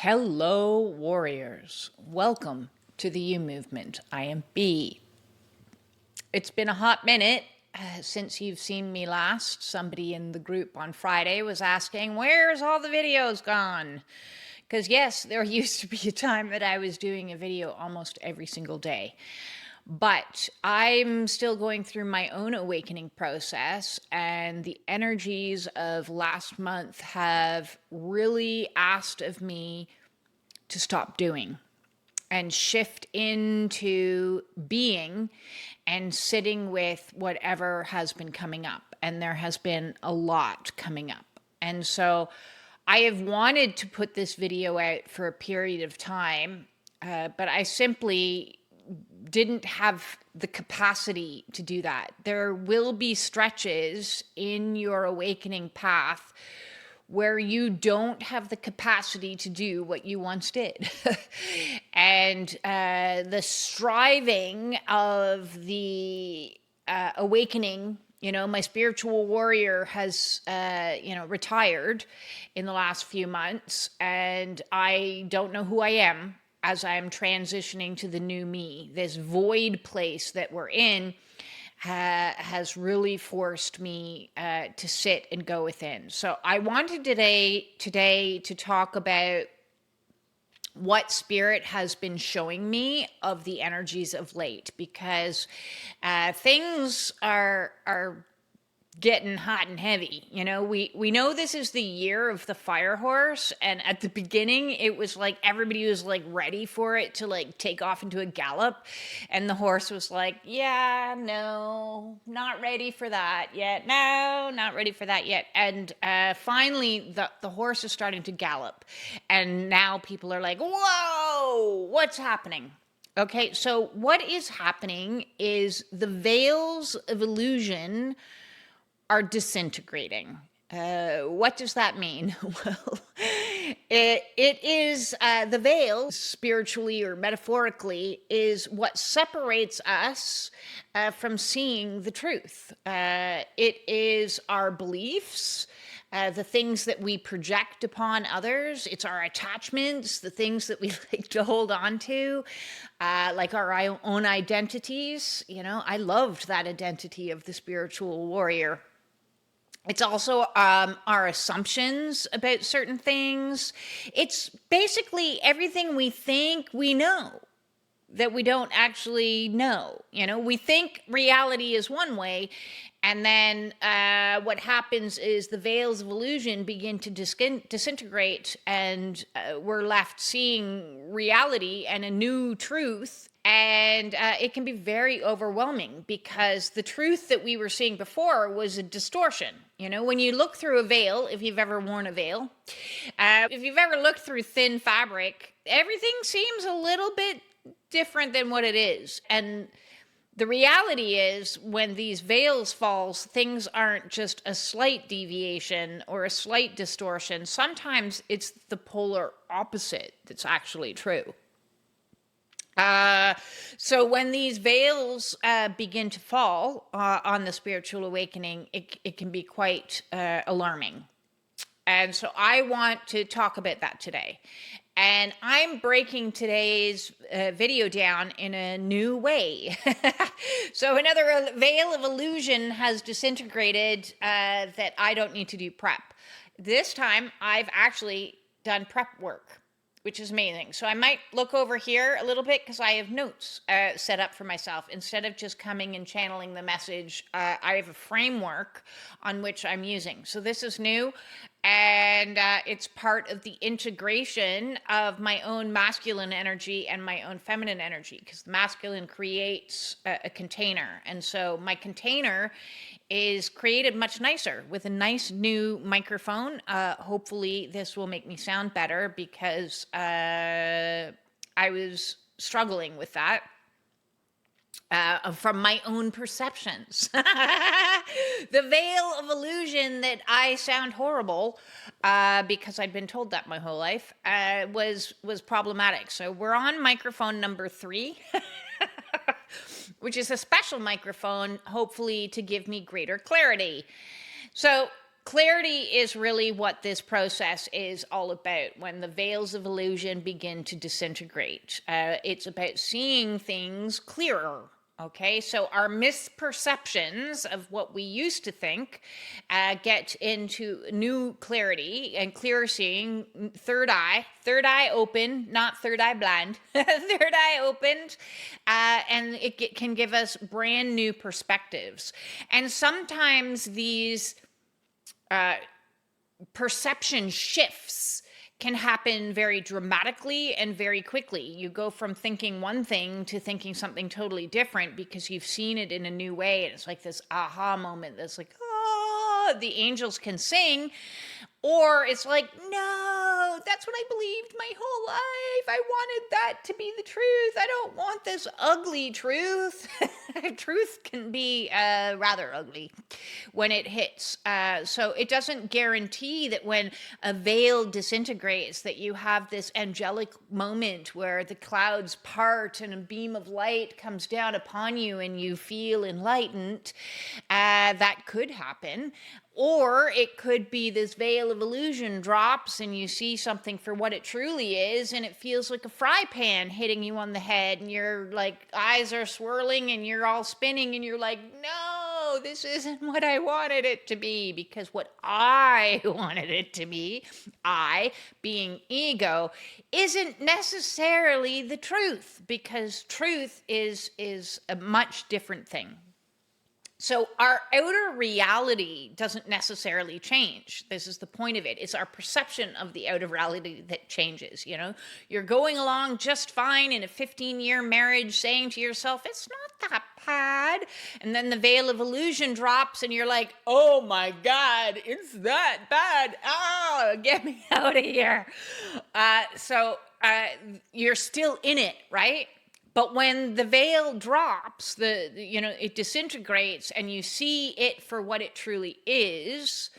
Hello, warriors. Welcome to the You Movement. I am B. It's been a hot minute since you've seen me last. Somebody in the group on Friday was asking, where's all the videos gone? Because yes, there used to be a time that I was doing a video almost every single day. But I'm still going through my own awakening process, and the energies of last month have really asked of me to stop doing and shift into being and sitting with whatever has been coming up. And there has been a lot coming up. And so I have wanted to put this video out for a period of time, but I simply didn't have the capacity to do that. There will be stretches in your awakening path where you don't have the capacity to do what you once did. And the striving of the awakening, my spiritual warrior has, retired in the last few months, and I don't know who I am as I'm transitioning to the new me. This void place that we're in has really forced me to sit and go within. So I wanted today to talk about what spirit has been showing me of the energies of late, because things are getting hot and heavy. We know this is the year of the fire horse, and at the beginning it was like everybody was like ready for it to like take off into a gallop, and the horse was like, yeah, no, not ready for that yet, no, not ready for that yet. And finally the horse is starting to gallop, and now people are like, whoa, what's happening? Okay, so what is happening is the veils of illusion are disintegrating. What does that mean? Well, it is the veil, spiritually or metaphorically, is what separates us from seeing the truth. It is our beliefs, the things that we project upon others. It's our attachments, the things that we like to hold on to, like our own identities. I loved that identity of the spiritual warrior. It's also our assumptions about certain things. It's basically everything we think we know that we don't actually know. We think reality is one way, and then what happens is the veils of illusion begin to disintegrate, and we're left seeing reality and a new truth. And it can be very overwhelming, because the truth that we were seeing before was a distortion. When you look through a veil, if you've ever worn a veil, if you've ever looked through thin fabric, everything seems a little bit different than what it is. And the reality is, when these veils falls, things aren't just a slight deviation or a slight distortion. Sometimes it's the polar opposite that's actually true. So when these veils begin to fall on the spiritual awakening, it can be quite alarming. And so I want to talk about that today. And I'm breaking today's video down in a new way. So another veil of illusion has disintegrated that I don't need to do prep. This time I've actually done prep work, which is amazing. So I might look over here a little bit, because I have notes set up for myself. Instead of just coming and channeling the message, I have a framework on which I'm using. So this is new, and it's part of the integration of my own masculine energy and my own feminine energy, because the masculine creates a container. And so my container is created much nicer with a nice new microphone. Hopefully this will make me sound better, because I was struggling with that from my own perceptions. The veil of illusion that I sound horrible, because I'd been told that my whole life, was problematic. So we're on microphone number 3. Which is a special microphone, hopefully to give me greater clarity. So clarity is really what this process is all about. When the veils of illusion begin to disintegrate, it's about seeing things clearer. Okay, so our misperceptions of what we used to think get into new clarity and clearer seeing, third eye open, not third eye blind, third eye opened, and it can give us brand new perspectives. And sometimes these perception shifts can happen very dramatically and very quickly. You go from thinking one thing to thinking something totally different because you've seen it in a new way. And it's like this aha moment that's like, oh, the angels can sing. Or it's like, no, that's what I believed my whole life. I wanted that to be the truth. I don't want this ugly truth. Truth can be rather ugly when it hits. So it doesn't guarantee that when a veil disintegrates that you have this angelic moment where the clouds part and a beam of light comes down upon you and you feel enlightened. That could happen. Or it could be this veil of illusion drops and you see something for what it truly is, and it feels like a fry pan hitting you on the head, and your like eyes are swirling and you're all spinning and you're like, no, this isn't what I wanted it to be, because what I wanted it to be, I being ego, isn't necessarily the truth, because truth is a much different thing. So our outer reality doesn't necessarily change. This is the point of it. It's our perception of the outer reality that changes. You know, you're going along just fine in a 15-year marriage, saying to yourself, it's not that bad. And then the veil of illusion drops and you're like, oh my God, it's that bad. Oh, get me out of here. So you're still in it, right? But when the veil drops, it disintegrates and you see it for what it truly is,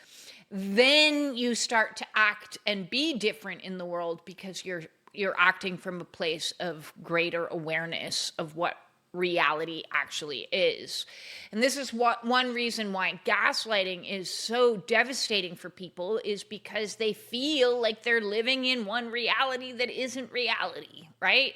then you start to act and be different in the world, because you're acting from a place of greater awareness of what reality actually is. And this is one reason why gaslighting is so devastating for people, is because they feel like they're living in one reality that isn't reality, right?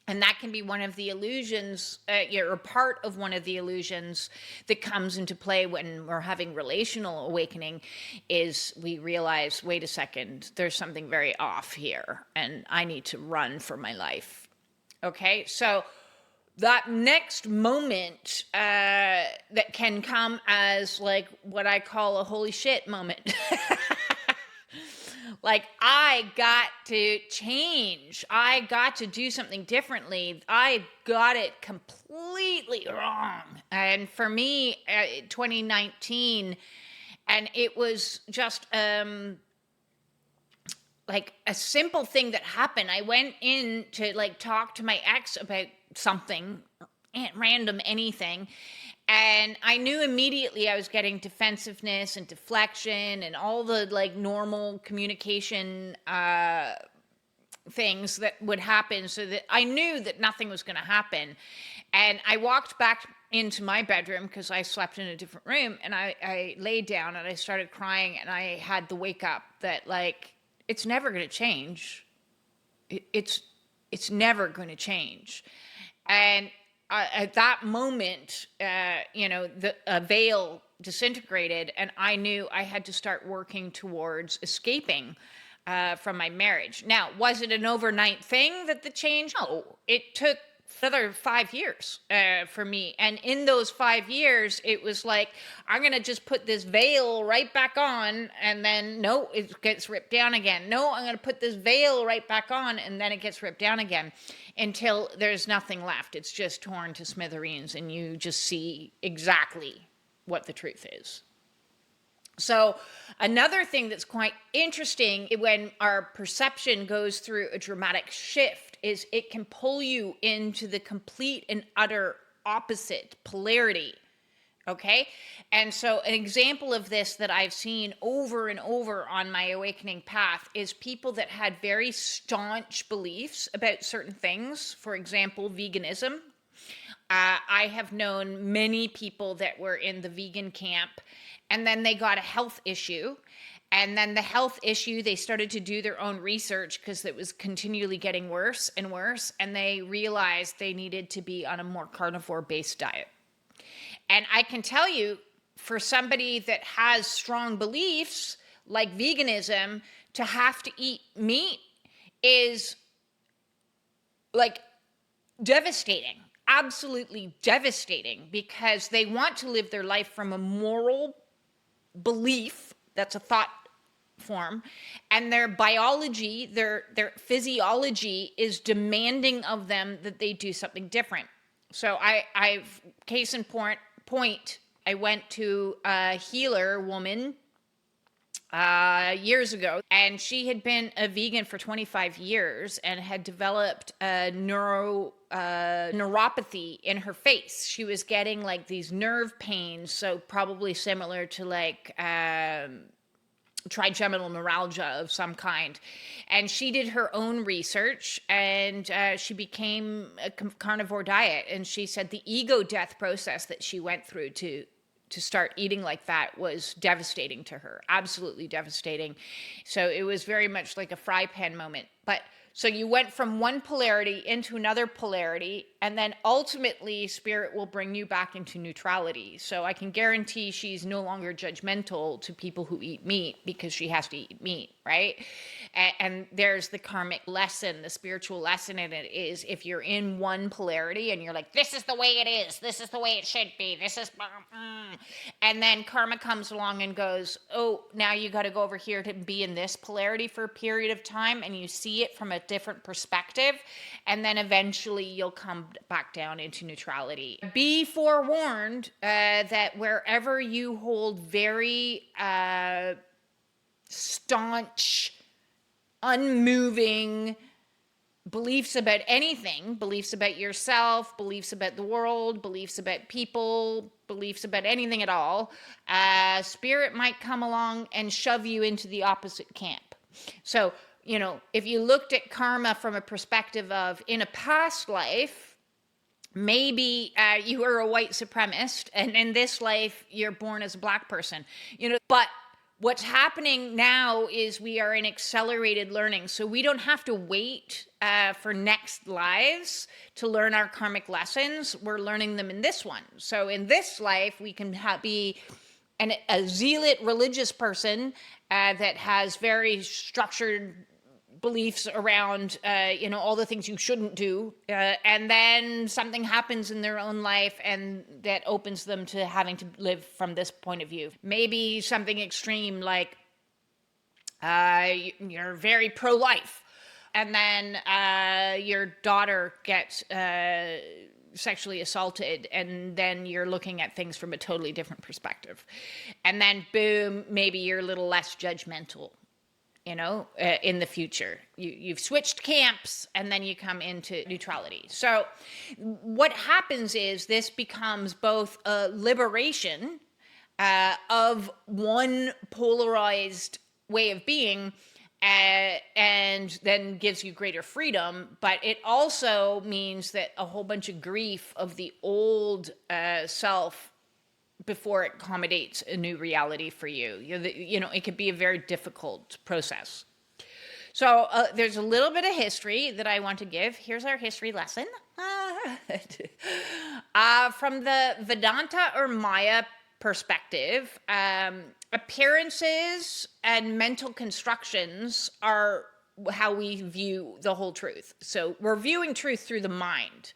And that can be one of the illusions, or part of one of the illusions that comes into play when we're having relational awakening, is we realize, wait a second, there's something very off here, and I need to run for my life. Okay, so that next moment that can come as like what I call a holy shit moment. Like, I got to change. I got to do something differently. I got it completely wrong. And for me, 2019, and it was just like a simple thing that happened. I went in to like talk to my ex about something, random anything. And I knew immediately I was getting defensiveness and deflection and all the like normal communication things that would happen, so that I knew that nothing was going to happen. And I walked back into my bedroom because I slept in a different room, and I laid down and I started crying, and I had the wake up that like, it's never going to change. It's never going to change. And at that moment, the veil disintegrated, and I knew I had to start working towards escaping from my marriage. Now, was it an overnight thing that the change? No, it took another 5 years for me. And in those 5 years, it was like, I'm going to just put this veil right back on, and then no, it gets ripped down again. No, I'm going to put this veil right back on, and then it gets ripped down again, until there's nothing left. It's just torn to smithereens, and you just see exactly what the truth is. So another thing that's quite interesting when our perception goes through a dramatic shift is it can pull you into the complete and utter opposite polarity. Okay? And so an example of this that I've seen over and over on my awakening path is people that had very staunch beliefs about certain things. For example, veganism. I have known many people that were in the vegan camp, and then they got a health issue. And then the health issue, they started to do their own research because it was continually getting worse and worse. And they realized they needed to be on a more carnivore-based diet. And I can tell you, for somebody that has strong beliefs like veganism, to have to eat meat is like devastating, absolutely devastating, because they want to live their life from a moral belief. That's a thought form, and their biology, their physiology is demanding of them that they do something different. So I've case in point, I went to a healer woman years ago, and she had been a vegan for 25 years and had developed a neuropathy in her face. She was getting like these nerve pains, so probably similar to like trigeminal neuralgia of some kind. And she did her own research, and she became a carnivore diet. And she said the ego death process that she went through to start eating like that was devastating to her, absolutely devastating. So it was very much like a fry pan moment. But so you went from one polarity into another polarity, and then ultimately spirit will bring you back into neutrality. So I can guarantee she's no longer judgmental to people who eat meat because she has to eat meat, right? And there's the karmic lesson, the spiritual lesson in it is, if you're in one polarity and you're like, this is the way it is, this is the way it should be, this is, and then karma comes along and goes, oh, now you got to go over here to be in this polarity for a period of time, and you see it from a different perspective, and then eventually you'll come back down into neutrality. Be forewarned that wherever you hold very staunch, unmoving beliefs about anything, beliefs about yourself, beliefs about the world, beliefs about people, beliefs about anything at all, spirit might come along and shove you into the opposite camp. So, you know, if you looked at karma from a perspective of in a past life, maybe you were a white supremacist, and in this life you're born as a black person, you know, but what's happening now is we are in accelerated learning. So we don't have to wait for next lives to learn our karmic lessons. We're learning them in this one. So in this life, we can be a zealot religious person that has very structured beliefs around, you know, all the things you shouldn't do. And then something happens in their own life and that opens them to having to live from this point of view. Maybe something extreme like you're very pro-life, and then your daughter gets sexually assaulted, and then you're looking at things from a totally different perspective. And then boom, maybe you're a little less judgmental, you know, in the future. You've switched camps, and then you come into neutrality. So what happens is this becomes both a liberation of one polarized way of being, and then gives you greater freedom, but it also means that a whole bunch of grief of the old self before it accommodates a new reality for you. You know, it could be a very difficult process. So there's a little bit of history that I want to give. Here's our history lesson. From the Vedanta or Maya perspective, appearances and mental constructions are how we view the whole truth. So we're viewing truth through the mind.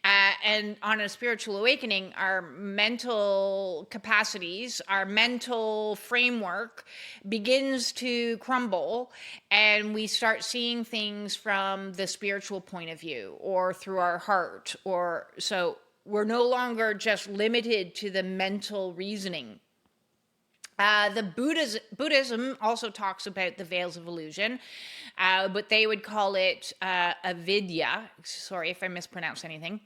And on a spiritual awakening, our mental capacities, our mental framework begins to crumble, and we start seeing things from the spiritual point of view or through our heart. Or so we're no longer just limited to the mental reasoning. The Buddhism also talks about the veils of illusion, but they would call it avidya. Sorry if I mispronounce anything.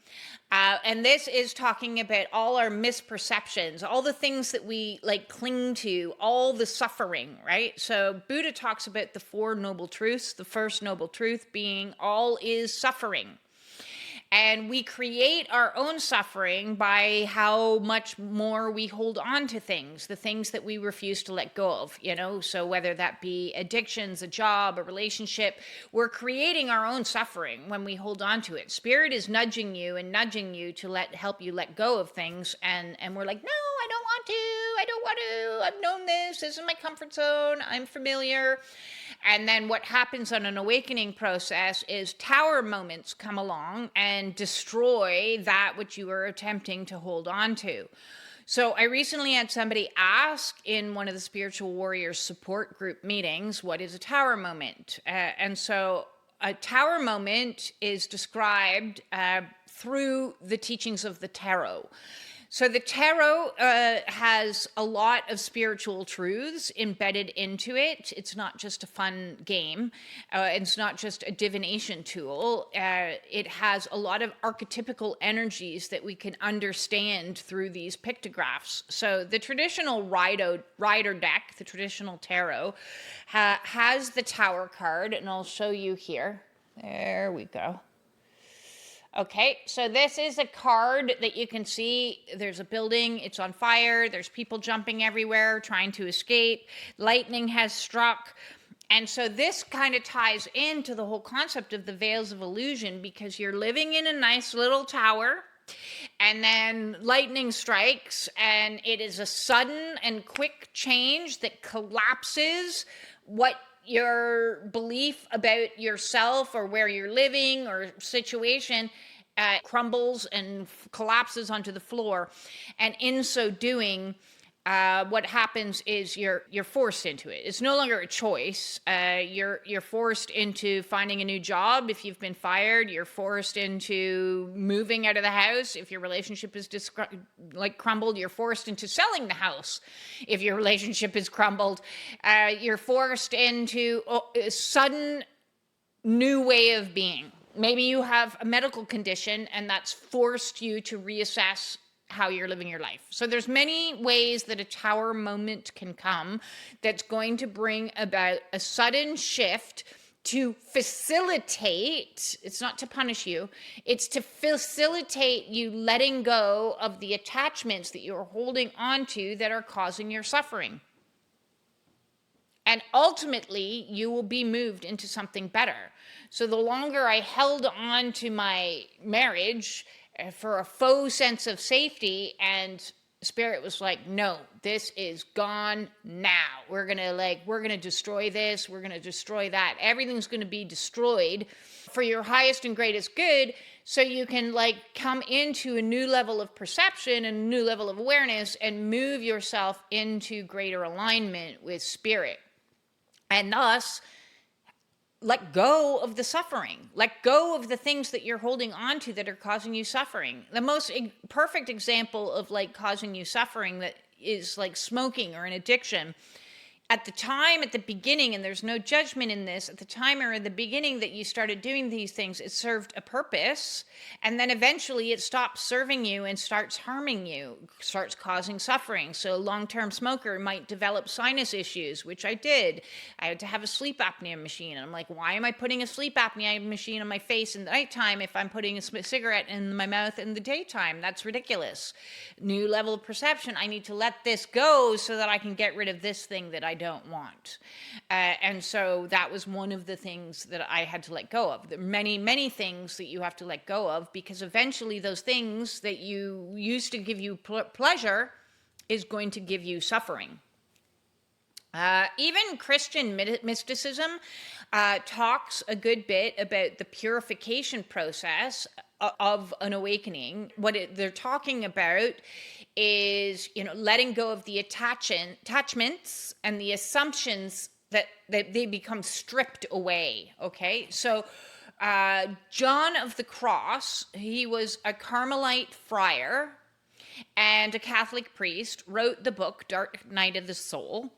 And this is talking about all our misperceptions, all the things that we like cling to, all the suffering, right? So Buddha talks about the Four Noble Truths, the first noble truth being all is suffering. And we create our own suffering by how much more we hold on to things, the things that we refuse to let go of, you know? So whether that be addictions, a job, a relationship, we're creating our own suffering when we hold on to it. Spirit is nudging you to help you let go of things. And we're like, no, I don't want to. I don't want to. I've known this. This is my comfort zone. I'm familiar. And then what happens on an awakening process is tower moments come along and destroy that which you were attempting to hold on to. So I recently had somebody ask in one of the Spiritual Warriors support group meetings, what is a tower moment? And so a tower moment is described through the teachings of the tarot. So the tarot has a lot of spiritual truths embedded into it. It's not just a fun game. It's not just a divination tool. It has a lot of archetypical energies that we can understand through these pictographs. So the traditional rider deck, the traditional tarot, has the Tower card, and I'll show you here. There we go. Okay, so this is a card that you can see. There's a building, it's on fire, there's people jumping everywhere trying to escape, lightning has struck. And so this kind of ties into the whole concept of the veils of illusion, because you're living in a nice little tower, and then lightning strikes, and it is a sudden and quick change that collapses what your belief about yourself or where you're living or situation crumbles and collapses onto the floor. And in so doing, what happens is you're forced into it. It's no longer a choice. You're forced into finding a new job. If you've been fired, you're forced into moving out of the house. If your relationship is crumbled, you're forced into selling the house. If your relationship is crumbled, you're forced into a sudden new way of being. Maybe you have a medical condition and that's forced you to reassess how you're living your life. So there's many ways that a tower moment can come that's going to bring about a sudden shift to facilitate, it's not to punish you, it's to facilitate you letting go of the attachments that you're holding onto that are causing your suffering. And ultimately, you will be moved into something better. So the longer I held on to my marriage for a faux sense of safety, and Spirit was like, no, this is gone now. We're gonna destroy this, we're gonna destroy that. Everything's gonna be destroyed for your highest and greatest good, so you can come into a new level of perception and a new level of awareness and move yourself into greater alignment with Spirit. And thus, let go of the suffering. Let go of the things that you're holding on to that are causing you suffering. The most perfect example of causing you suffering that is smoking or an addiction. At the beginning, and there's no judgment in this, at the time or in the beginning that you started doing these things, it served a purpose, and then eventually it stops serving you and starts harming you, starts causing suffering. So a long-term smoker might develop sinus issues, which I did. I had to have a sleep apnea machine, and I'm like, why am I putting a sleep apnea machine on my face in the nighttime if I'm putting a cigarette in my mouth in the daytime? That's ridiculous. New level of perception. I need to let this go so that I can get rid of this thing that I don't want. And so that was one of the things that I had to let go of. There are many, many things that you have to let go of, because eventually those things that you used to give you pleasure is going to give you suffering. Even Christian mysticism talks a good bit about the purification process of an awakening. What they're talking about is, letting go of the attachments and the assumptions that they become stripped away. Okay, so John of the Cross, he was a Carmelite friar and a Catholic priest, wrote the book Dark Night of the Soul.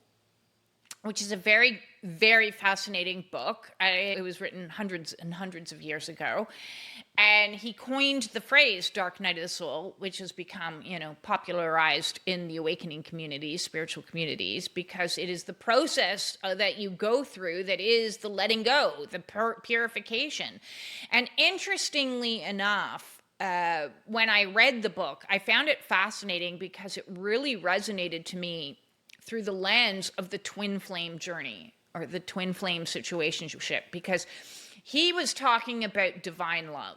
which is a very, very fascinating book. It was written hundreds and hundreds of years ago. And he coined the phrase dark night of the soul, which has become, popularized in the awakening communities, spiritual communities, because it is the process that you go through that is the letting go, the purification. And interestingly enough, when I read the book, I found it fascinating because it really resonated to me through the lens of the twin flame journey or the twin flame situationship, because he was talking about divine love.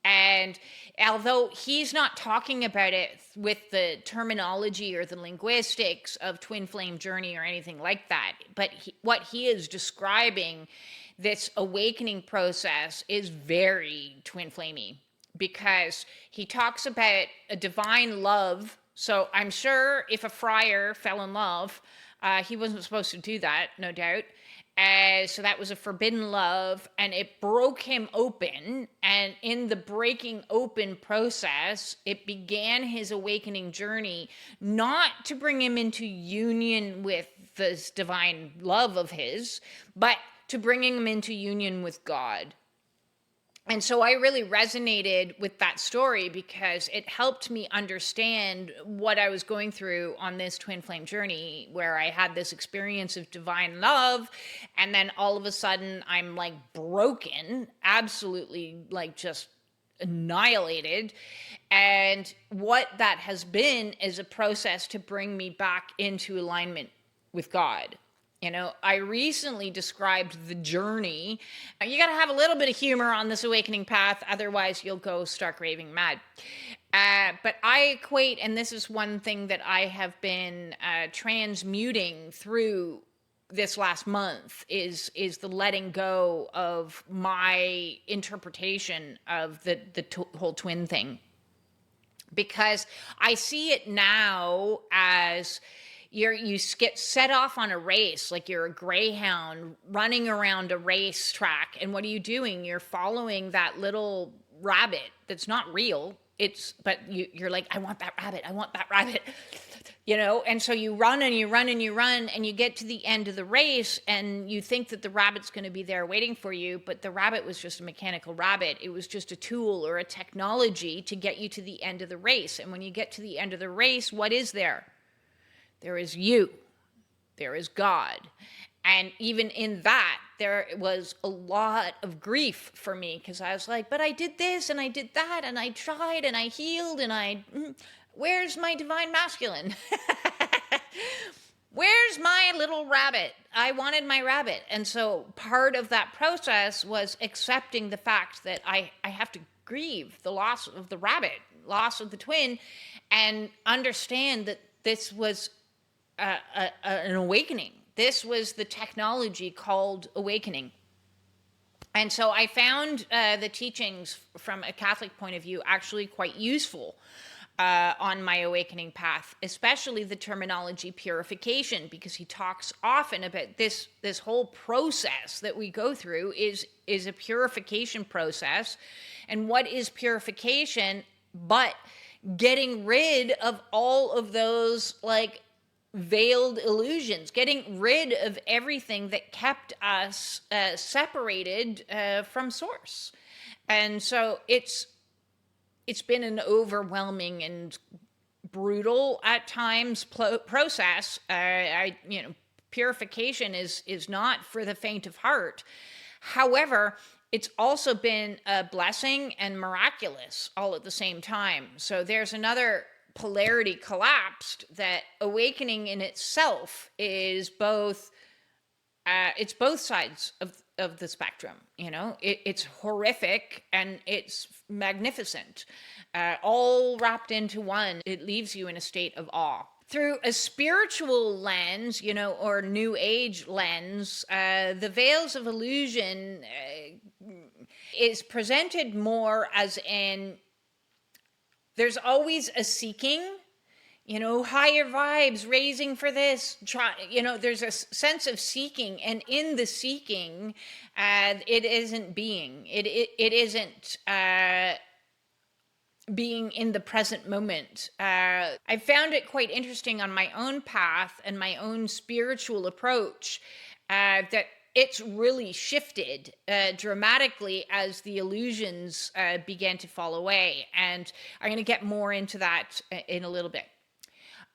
And although he's not talking about it with the terminology or the linguistics of twin flame journey or anything like that, but what he is describing, this awakening process, is very twin flamey, because he talks about a divine love. So I'm sure if a friar fell in love, he wasn't supposed to do that, no doubt. So that was a forbidden love, and it broke him open. And in the breaking open process, it began his awakening journey, not to bring him into union with this divine love of his, but to bringing him into union with God. And so I really resonated with that story because it helped me understand what I was going through on this twin flame journey, where I had this experience of divine love, and then all of a sudden I'm like broken, absolutely like just annihilated. And what that has been is a process to bring me back into alignment with God. I recently described the journey. You got to have a little bit of humor on this awakening path, otherwise you'll go stark raving mad. But I equate, and this is one thing that I have been transmuting through this last month, is the letting go of my interpretation of the whole twin thing. Because I see it now as you get set off on a race, like you're a greyhound running around a racetrack. And what are you doing? You're following that little rabbit that's not real. But you're like, I want that rabbit. I want that rabbit. And so you run and you run and you run, and you get to the end of the race, and you think that the rabbit's going to be there waiting for you. But the rabbit was just a mechanical rabbit. It was just a tool or a technology to get you to the end of the race. And when you get to the end of the race, what is there? There is you. There is God. And even in that, there was a lot of grief for me, because I was like, but I did this and I did that and I tried and I healed and where's my divine masculine? Where's my little rabbit? I wanted my rabbit. And so part of that process was accepting the fact that I have to grieve the loss of the rabbit, loss of the twin, and understand that this was an awakening. This was the technology called awakening. And so I found the teachings from a Catholic point of view actually quite useful on my awakening path, especially the terminology purification, because he talks often about this whole process that we go through is a purification process. And what is purification but getting rid of all of those like veiled illusions, getting rid of everything that kept us separated from source. And so it's been an overwhelming and brutal at times process. Purification is not for the faint of heart. However, it's also been a blessing and miraculous all at the same time. So there's another polarity collapsed, that awakening in itself is both it's both sides of the spectrum. It's horrific and it's magnificent, all wrapped into one. It leaves you in a state of awe. Through a spiritual lens, or new age lens, the veils of illusion is presented more as in, there's always a seeking, higher vibes, raising for this, there's a sense of seeking. And in the seeking, it isn't being, it isn't being in the present moment. I found it quite interesting on my own path and my own spiritual approach that it's really shifted dramatically as the illusions began to fall away. And I'm going to get more into that in a little bit.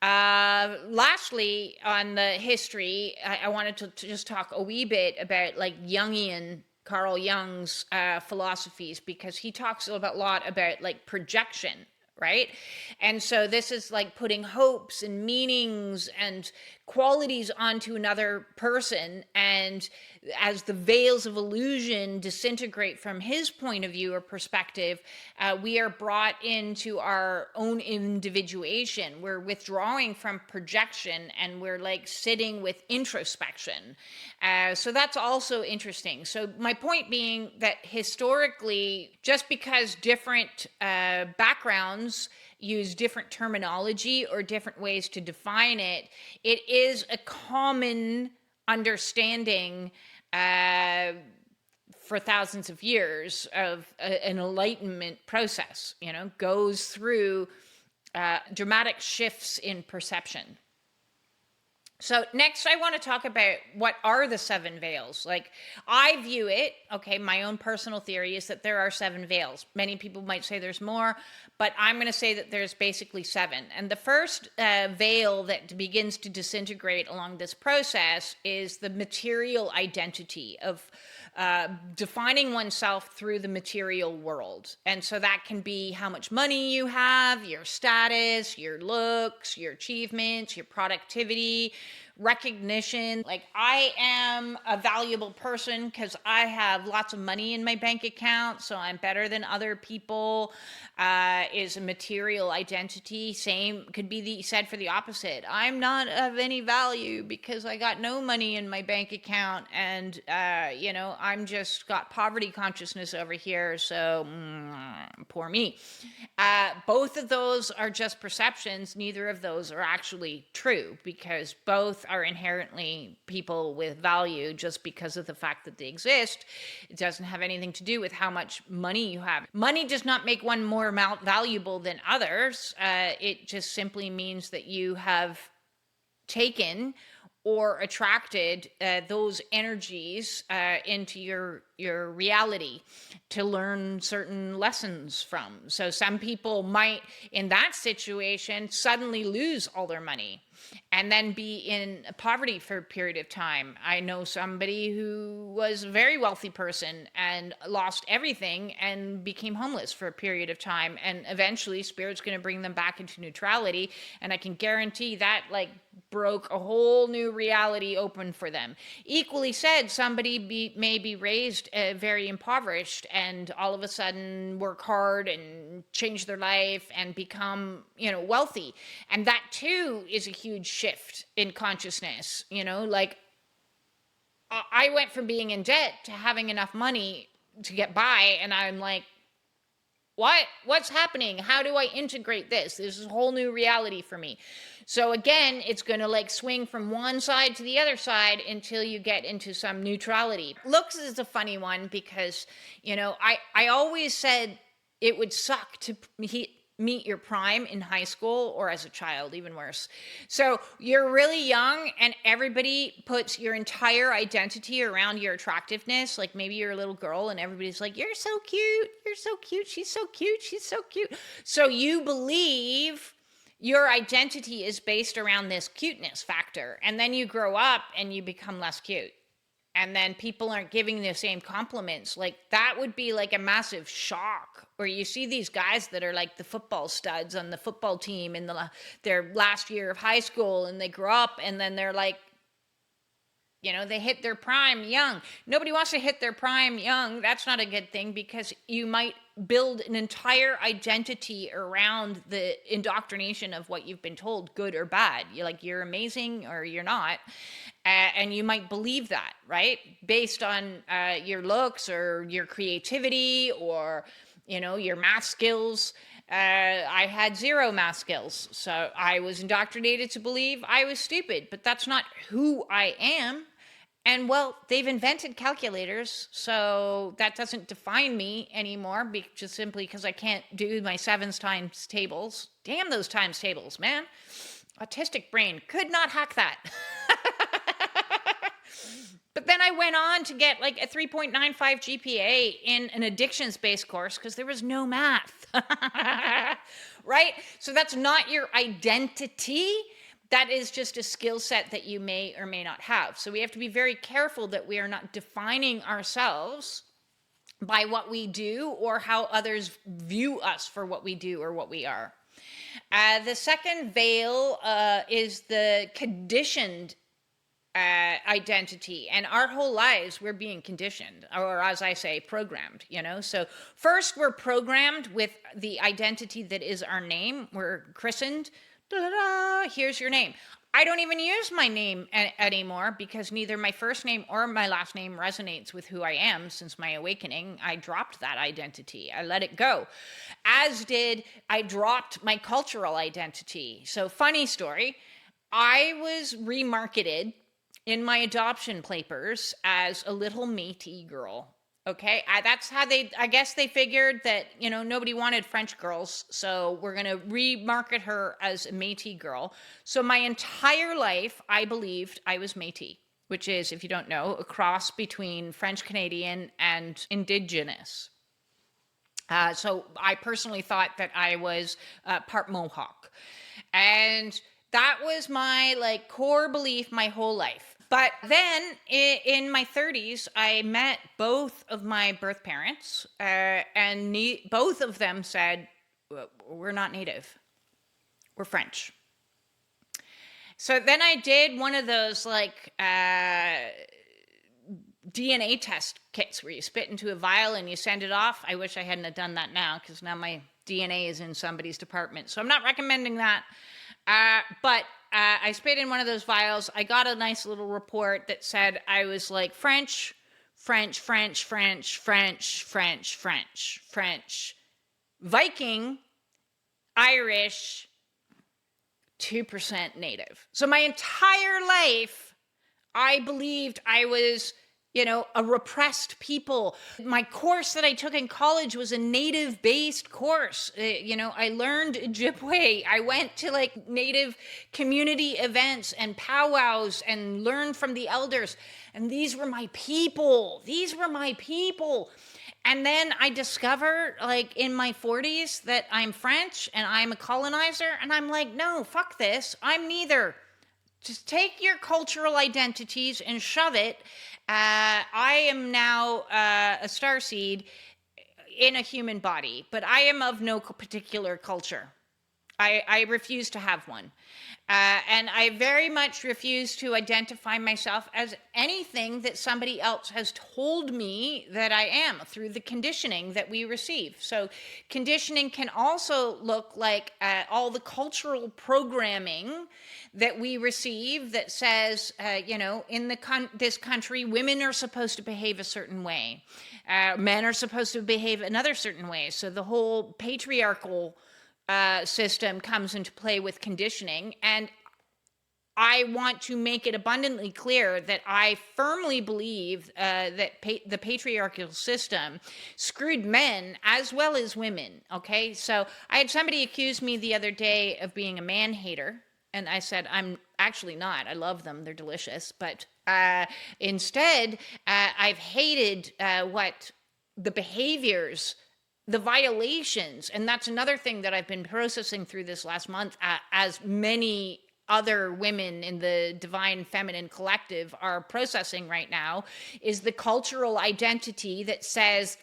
Lastly, on the history, I wanted to just talk a wee bit about like Jungian, Carl Jung's philosophies, because he talks a lot about like projection, right? And so this is like putting hopes and meanings and qualities onto another person, and as the veils of illusion disintegrate from his point of view or perspective, we are brought into our own individuation. We're withdrawing from projection and we're like sitting with introspection. So that's also interesting. So my point being that historically, just because different backgrounds use different terminology or different ways to define it, it is a common understanding for thousands of years of an enlightenment process, goes through dramatic shifts in perception. So next I want to talk about what are the seven veils. Like I view it, okay, my own personal theory is that there are seven veils. Many people might say there's more, but I'm going to say that there's basically seven. And the first veil that begins to disintegrate along this process is the material identity of defining oneself through the material world. And so that can be how much money you have, your status, your looks, your achievements, your productivity, recognition. Like I am a valuable person because I have lots of money in my bank account, so I'm better than other people, is a material identity. Same could be said for the opposite. I'm not of any value because I got no money in my bank account, and I'm just got poverty consciousness over here, so poor me. Both of those are just perceptions. Neither of those are actually true, because both are inherently people with value just because of the fact that they exist. It doesn't have anything to do with how much money you have. Money does not make one more valuable than others. It just simply means that you have taken or attracted those energies into your reality to learn certain lessons from. So some people might, in that situation, suddenly lose all their money and then be in poverty for a period of time. I know somebody who was a very wealthy person and lost everything and became homeless for a period of time, and eventually Spirit's going to bring them back into neutrality, and I can guarantee that broke a whole new reality open for them. Equally said, somebody may be raised very impoverished and all of a sudden work hard and change their life and become wealthy, and that too is a huge shift in consciousness. I went from being in debt to having enough money to get by, and I'm like, what's happening? How do I integrate this? This is a whole new reality for me. So again, it's going to swing from one side to the other side until you get into some neutrality. Looks is a funny one because, I always said it would suck to meet your prime in high school or as a child, even worse. So you're really young and everybody puts your entire identity around your attractiveness. Like maybe you're a little girl and everybody's like, you're so cute, she's so cute, she's so cute. So you believe your identity is based around this cuteness factor. And then you grow up and you become less cute. And then people aren't giving the same compliments. That would be a massive shock. Or you see these guys that are the football studs on the football team in their last year of high school, and they grow up and then they're they hit their prime young. Nobody wants to hit their prime young. That's not a good thing, because you might build an entire identity around the indoctrination of what you've been told, good or bad. You're amazing or you're not. And you might believe that, right? Based on your looks or your creativity or, your math skills. I had zero math skills, so I was indoctrinated to believe I was stupid, but that's not who I am. And well, they've invented calculators, so that doesn't define me anymore, just simply because I can't do my sevens times tables. Damn those times tables, man. Autistic brain could not hack that. But then I went on to get like a 3.95 GPA in an addictions-based course because there was no math. Right? So that's not your identity. That is just a skill set that you may or may not have. So we have to be very careful that we are not defining ourselves by what we do or how others view us for what we do or what we are. The second veil is the conditioned identity, and our whole lives we're being conditioned, or as I say, programmed, so first we're programmed with the identity that is our name. We're christened, here's your name. I don't even use my name anymore because neither my first name or my last name resonates with who I am. Since my awakening, I dropped that identity. I let it go, as did I dropped my cultural identity. So funny story, I was remarketed in my adoption papers as a little Métis girl. Okay, that's how I guess they figured that, nobody wanted French girls, so we're going to remarket her as a Métis girl. So my entire life, I believed I was Métis, which is, if you don't know, a cross between French Canadian and Indigenous. So I personally thought that I was part Mohawk. And that was my core belief my whole life. But then in my 30s, I met both of my birth parents, and both of them said, we're not Native, we're French. So then I did one of those DNA test kits where you spit into a vial and you send it off. I wish I hadn't have done that now, because now my DNA is in somebody's department. So I'm not recommending that. But I spit in one of those vials. I got a nice little report that said I was French, French, French, French, French, French, French, French, Viking, Irish, 2% Native. So my entire life, I believed I was a repressed people. My course that I took in college was a Native-based course. I learned Ojibwe. I went to Native community events and powwows and learned from the elders. And these were my people. And then I discovered, in my 40s, that I'm French and I'm a colonizer. And I'm like, no, fuck this. I'm neither. Just take your cultural identities and shove it. I am now a starseed in a human body, but I am of no particular culture. I refuse to have one. And I very much refuse to identify myself as anything that somebody else has told me that I am through the conditioning that we receive. So conditioning can also look like all the cultural programming that we receive that says, in this country, women are supposed to behave a certain way. Men are supposed to behave another certain way. So the whole patriarchal system comes into play with conditioning. And I want to make it abundantly clear that I firmly believe that the patriarchal system screwed men as well as women. Okay, so I had somebody accuse me the other day of being a man hater. And I said, I'm actually not. I love them. They're delicious. But instead, I've hated what the behaviors, the violations. And that's another thing that I've been processing through this last month, as many other women in the divine feminine collective are processing right now, is the cultural identity that says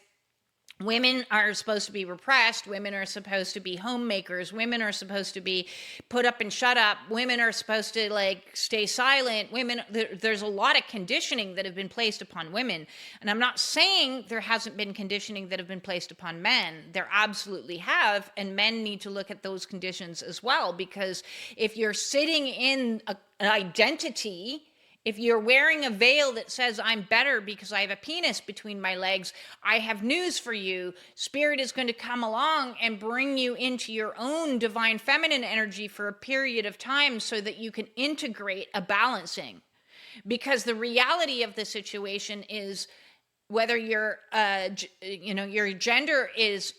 women are supposed to be repressed. Women are supposed to be homemakers. Women are supposed to be put up and shut up. Women are supposed to stay silent. There's a lot of conditioning that have been placed upon women. And I'm not saying there hasn't been conditioning that have been placed upon men. There absolutely have. And men need to look at those conditions as well, because if you're sitting in an identity, if you're wearing a veil that says I'm better because I have a penis between my legs, I have news for you. Spirit is going to come along and bring you into your own divine feminine energy for a period of time so that you can integrate a balancing. because the reality of the situation is whether your your gender is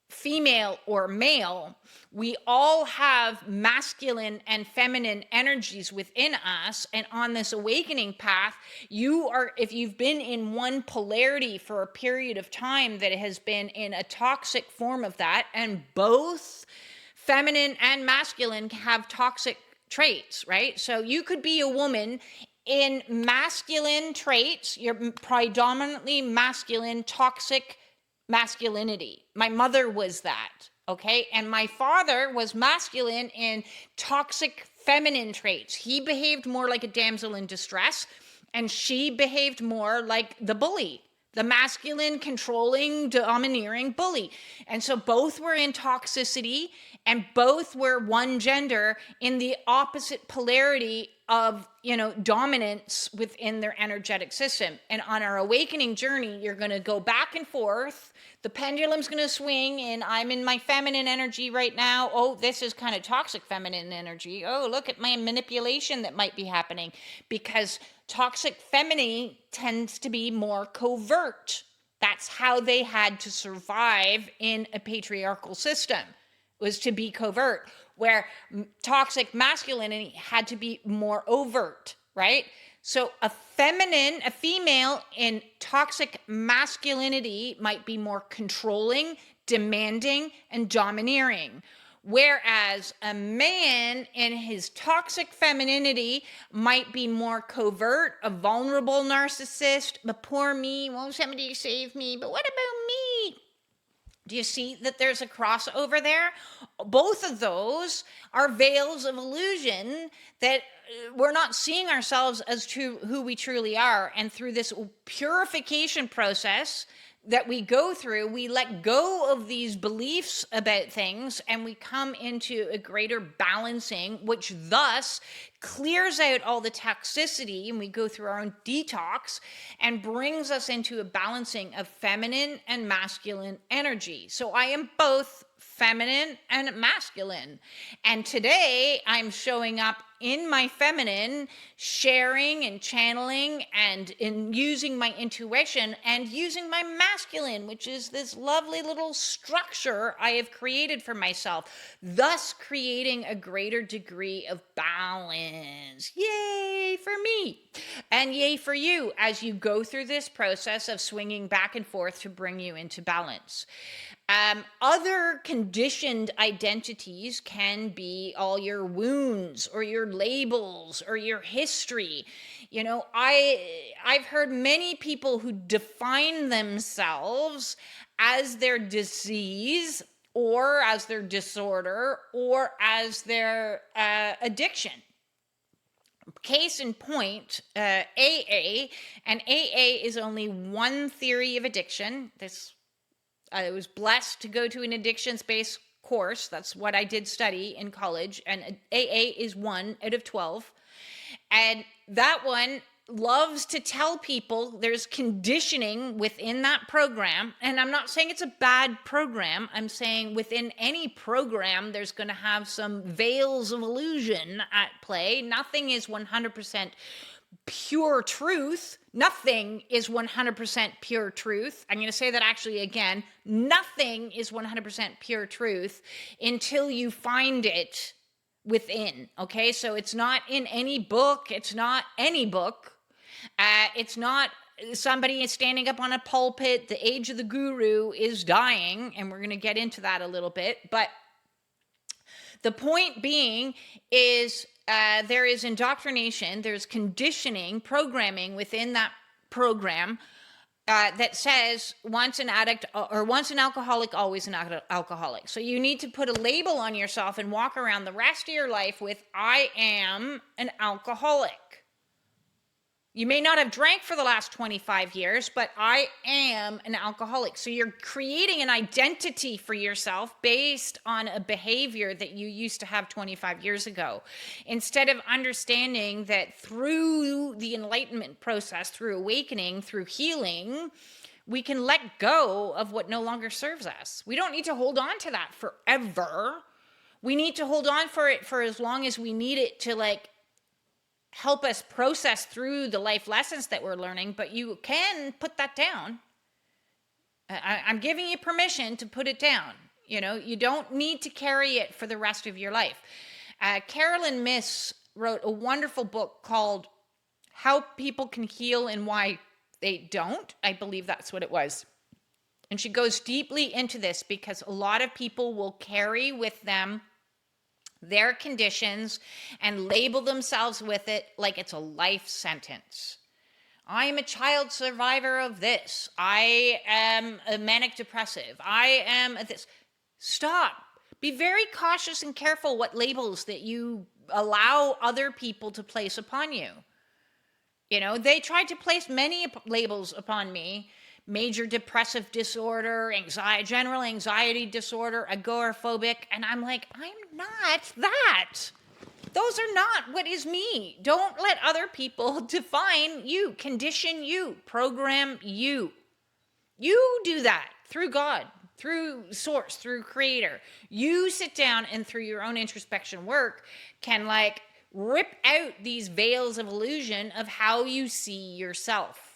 female or male, we all have masculine and feminine energies within us. And on this awakening path, if you've been in one polarity for a period of time that has been in a toxic form of that, and both feminine and masculine have toxic traits, right? So you could be a woman in masculine traits, you're predominantly masculine, toxic masculinity. My mother was that, okay? And my father was masculine in toxic feminine traits. He behaved more like a damsel in distress, and she behaved more like the bully, the masculine, controlling, domineering bully. And so both were in toxicity, and both were one gender in the opposite polarity of, dominance within their energetic system. And on our awakening journey, you're going to go back and forth. The pendulum's going to swing, and I'm in my feminine energy right now. Oh, this is kind of toxic feminine energy. Oh, look at my manipulation that might be happening, because toxic feminine tends to be more covert. That's how they had to survive in a patriarchal system, was to be covert, where toxic masculinity had to be more overt, right? So a female in toxic masculinity might be more controlling, demanding, and domineering. Whereas a man in his toxic femininity might be more covert, a vulnerable narcissist, but poor me, won't somebody save me? But what about me? Do you see that there's a crossover there? Both of those are veils of illusion that we're not seeing ourselves as who we truly are. And through this purification process that we go through, we let go of these beliefs about things, and we come into a greater balancing, which thus clears out all the toxicity, and we go through our own detox and brings us into a balancing of feminine and masculine energy. So I am both feminine and masculine. And today I'm showing up in my feminine, sharing and channeling and in using my intuition, and using my masculine, which is this lovely little structure I have created for myself, thus creating a greater degree of balance. Yay for me, and yay for you as you go through this process of swinging back and forth to bring you into balance. Other conditioned identities can be all your wounds or your labels or your history. I've heard many people who define themselves as their disease or as their disorder or as their addiction. Case in point, AA, and AA is only one theory of addiction. I was blessed to go to an addictions-based course. That's what I did study in college. And AA is 1 out of 12. And that one loves to tell people there's conditioning within that program. And I'm not saying it's a bad program. I'm saying within any program, there's going to have some veils of illusion at play. Nothing is 100% pure truth. Nothing is 100% pure truth. I'm going to say that actually again. Nothing is 100% pure truth until you find it within. Okay, so it's not in any book. It's not any book. It's not somebody is standing up on a pulpit. The age of the guru is dying, and we're going to get into that a little bit. But the point being is there is indoctrination, there's conditioning, programming within that program that says once an addict or once an alcoholic, always an alcoholic. So you need to put a label on yourself and walk around the rest of your life with, I am an alcoholic. You may not have drank for the last 25 years, but I am an alcoholic. So you're creating an identity for yourself based on a behavior that you used to have 25 years ago. Instead of understanding that through the enlightenment process, through awakening, through healing, we can let go of what no longer serves us. We don't need to hold on to that forever. We need to hold on for it for as long as we need it to help us process through the life lessons that we're learning, but you can put that down. I'm giving you permission to put it down. You know, you don't need to carry it for the rest of your life. Carolyn Myss wrote a wonderful book called How People Can Heal and Why They Don't. I believe that's what it was. And she goes deeply into this because a lot of people will carry with them their conditions and label themselves with it like it's a life sentence. I'm a child survivor of this. I am a manic depressive. I am a this. Stop. Be very cautious and careful what labels that you allow other people to place upon you. You know, they tried to place many labels upon me. Major depressive disorder, anxiety, general anxiety disorder, agoraphobic. And I'm like, I'm not that. Those are not what is me. Don't let other people define you, condition you, program you. You do that through God, through Source, through Creator. You sit down and through your own introspection work can like rip out these veils of illusion of how you see yourself.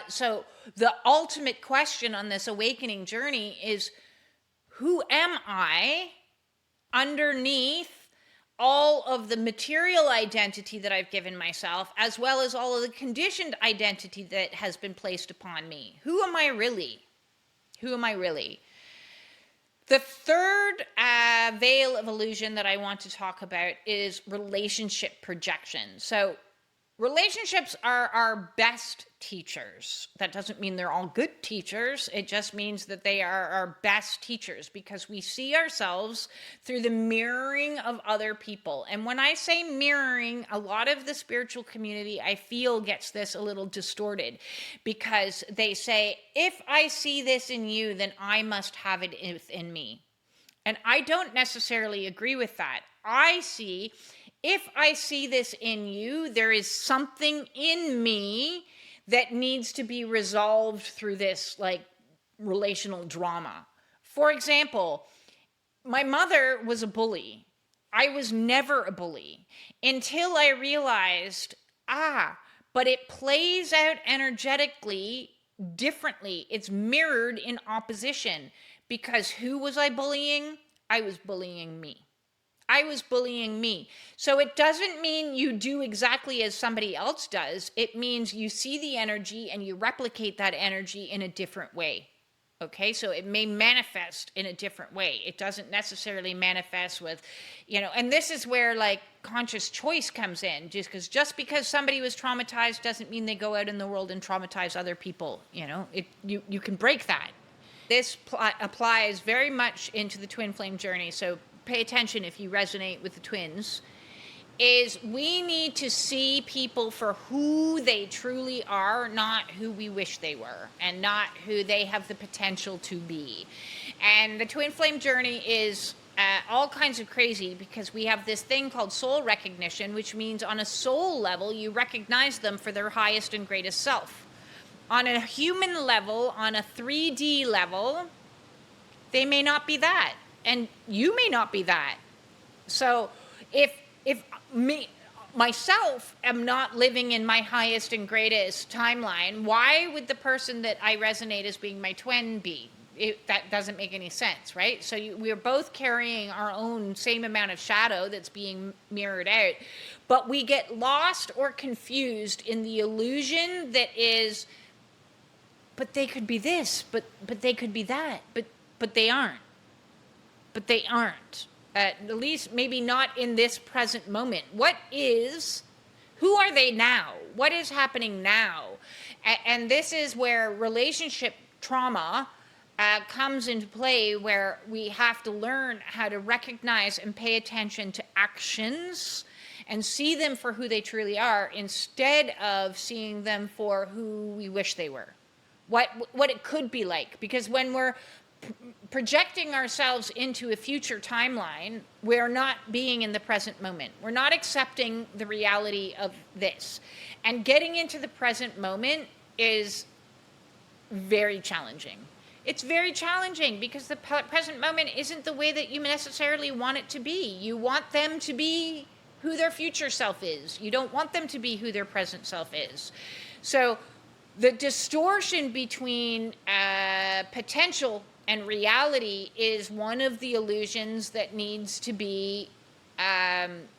So the ultimate question on this awakening journey is, who am I underneath all of the material identity that I've given myself, as well as all of the conditioned identity that has been placed upon me? Who am I really? Who am I really? The third veil of illusion that I want to talk about is relationship projection. So relationships are our best teachers. That doesn't mean they're all good teachers. It just means that they are our best teachers because we see ourselves through the mirroring of other people. And when I say mirroring, a lot of the spiritual community, I feel, gets this a little distorted because they say, if I see this in you, then I must have it within me. And I don't necessarily agree with that. I see, if I see this in you, there is something in me that needs to be resolved through this like relational drama. For example, my mother was a bully. I was never a bully until I realized, but it plays out energetically differently. It's mirrored in opposition because who was I bullying? I was bullying me. I was bullying me. So it doesn't mean you do exactly as somebody else does. It means you see the energy and you replicate that energy in a different way. Okay, so it may manifest in a different way. It doesn't necessarily manifest with, you know, and this is where like conscious choice comes in. Just because somebody was traumatized doesn't mean they go out in the world and traumatize other people. You know, you can break that. This applies very much into the twin flame journey. So pay attention if you resonate with the twins, is we need to see people for who they truly are, not who we wish they were, and not who they have the potential to be. And the twin flame journey is all kinds of crazy because we have this thing called soul recognition, which means on a soul level, you recognize them for their highest and greatest self. On a human level, on a 3D level, they may not be that. And you may not be that. So if myself am not living in my highest and greatest timeline, why would the person that I resonate as being my twin be? That doesn't make any sense, right? So we're both carrying our own same amount of shadow that's being mirrored out, but we get lost or confused in the illusion that is, but they could be this, but they could be that, but they aren't. But they aren't, at least maybe not in this present moment. Who are they now? What is happening now? And this is where relationship trauma comes into play, where we have to learn how to recognize and pay attention to actions and see them for who they truly are instead of seeing them for who we wish they were. What it could be like. Because when we're projecting ourselves into a future timeline, we're not being in the present moment. We're not accepting the reality of this. And getting into the present moment is very challenging. It's very challenging because the present moment isn't the way that you necessarily want it to be. You want them to be who their future self is. You don't want them to be who their present self is. So the distortion between potential and reality is one of the illusions that needs to be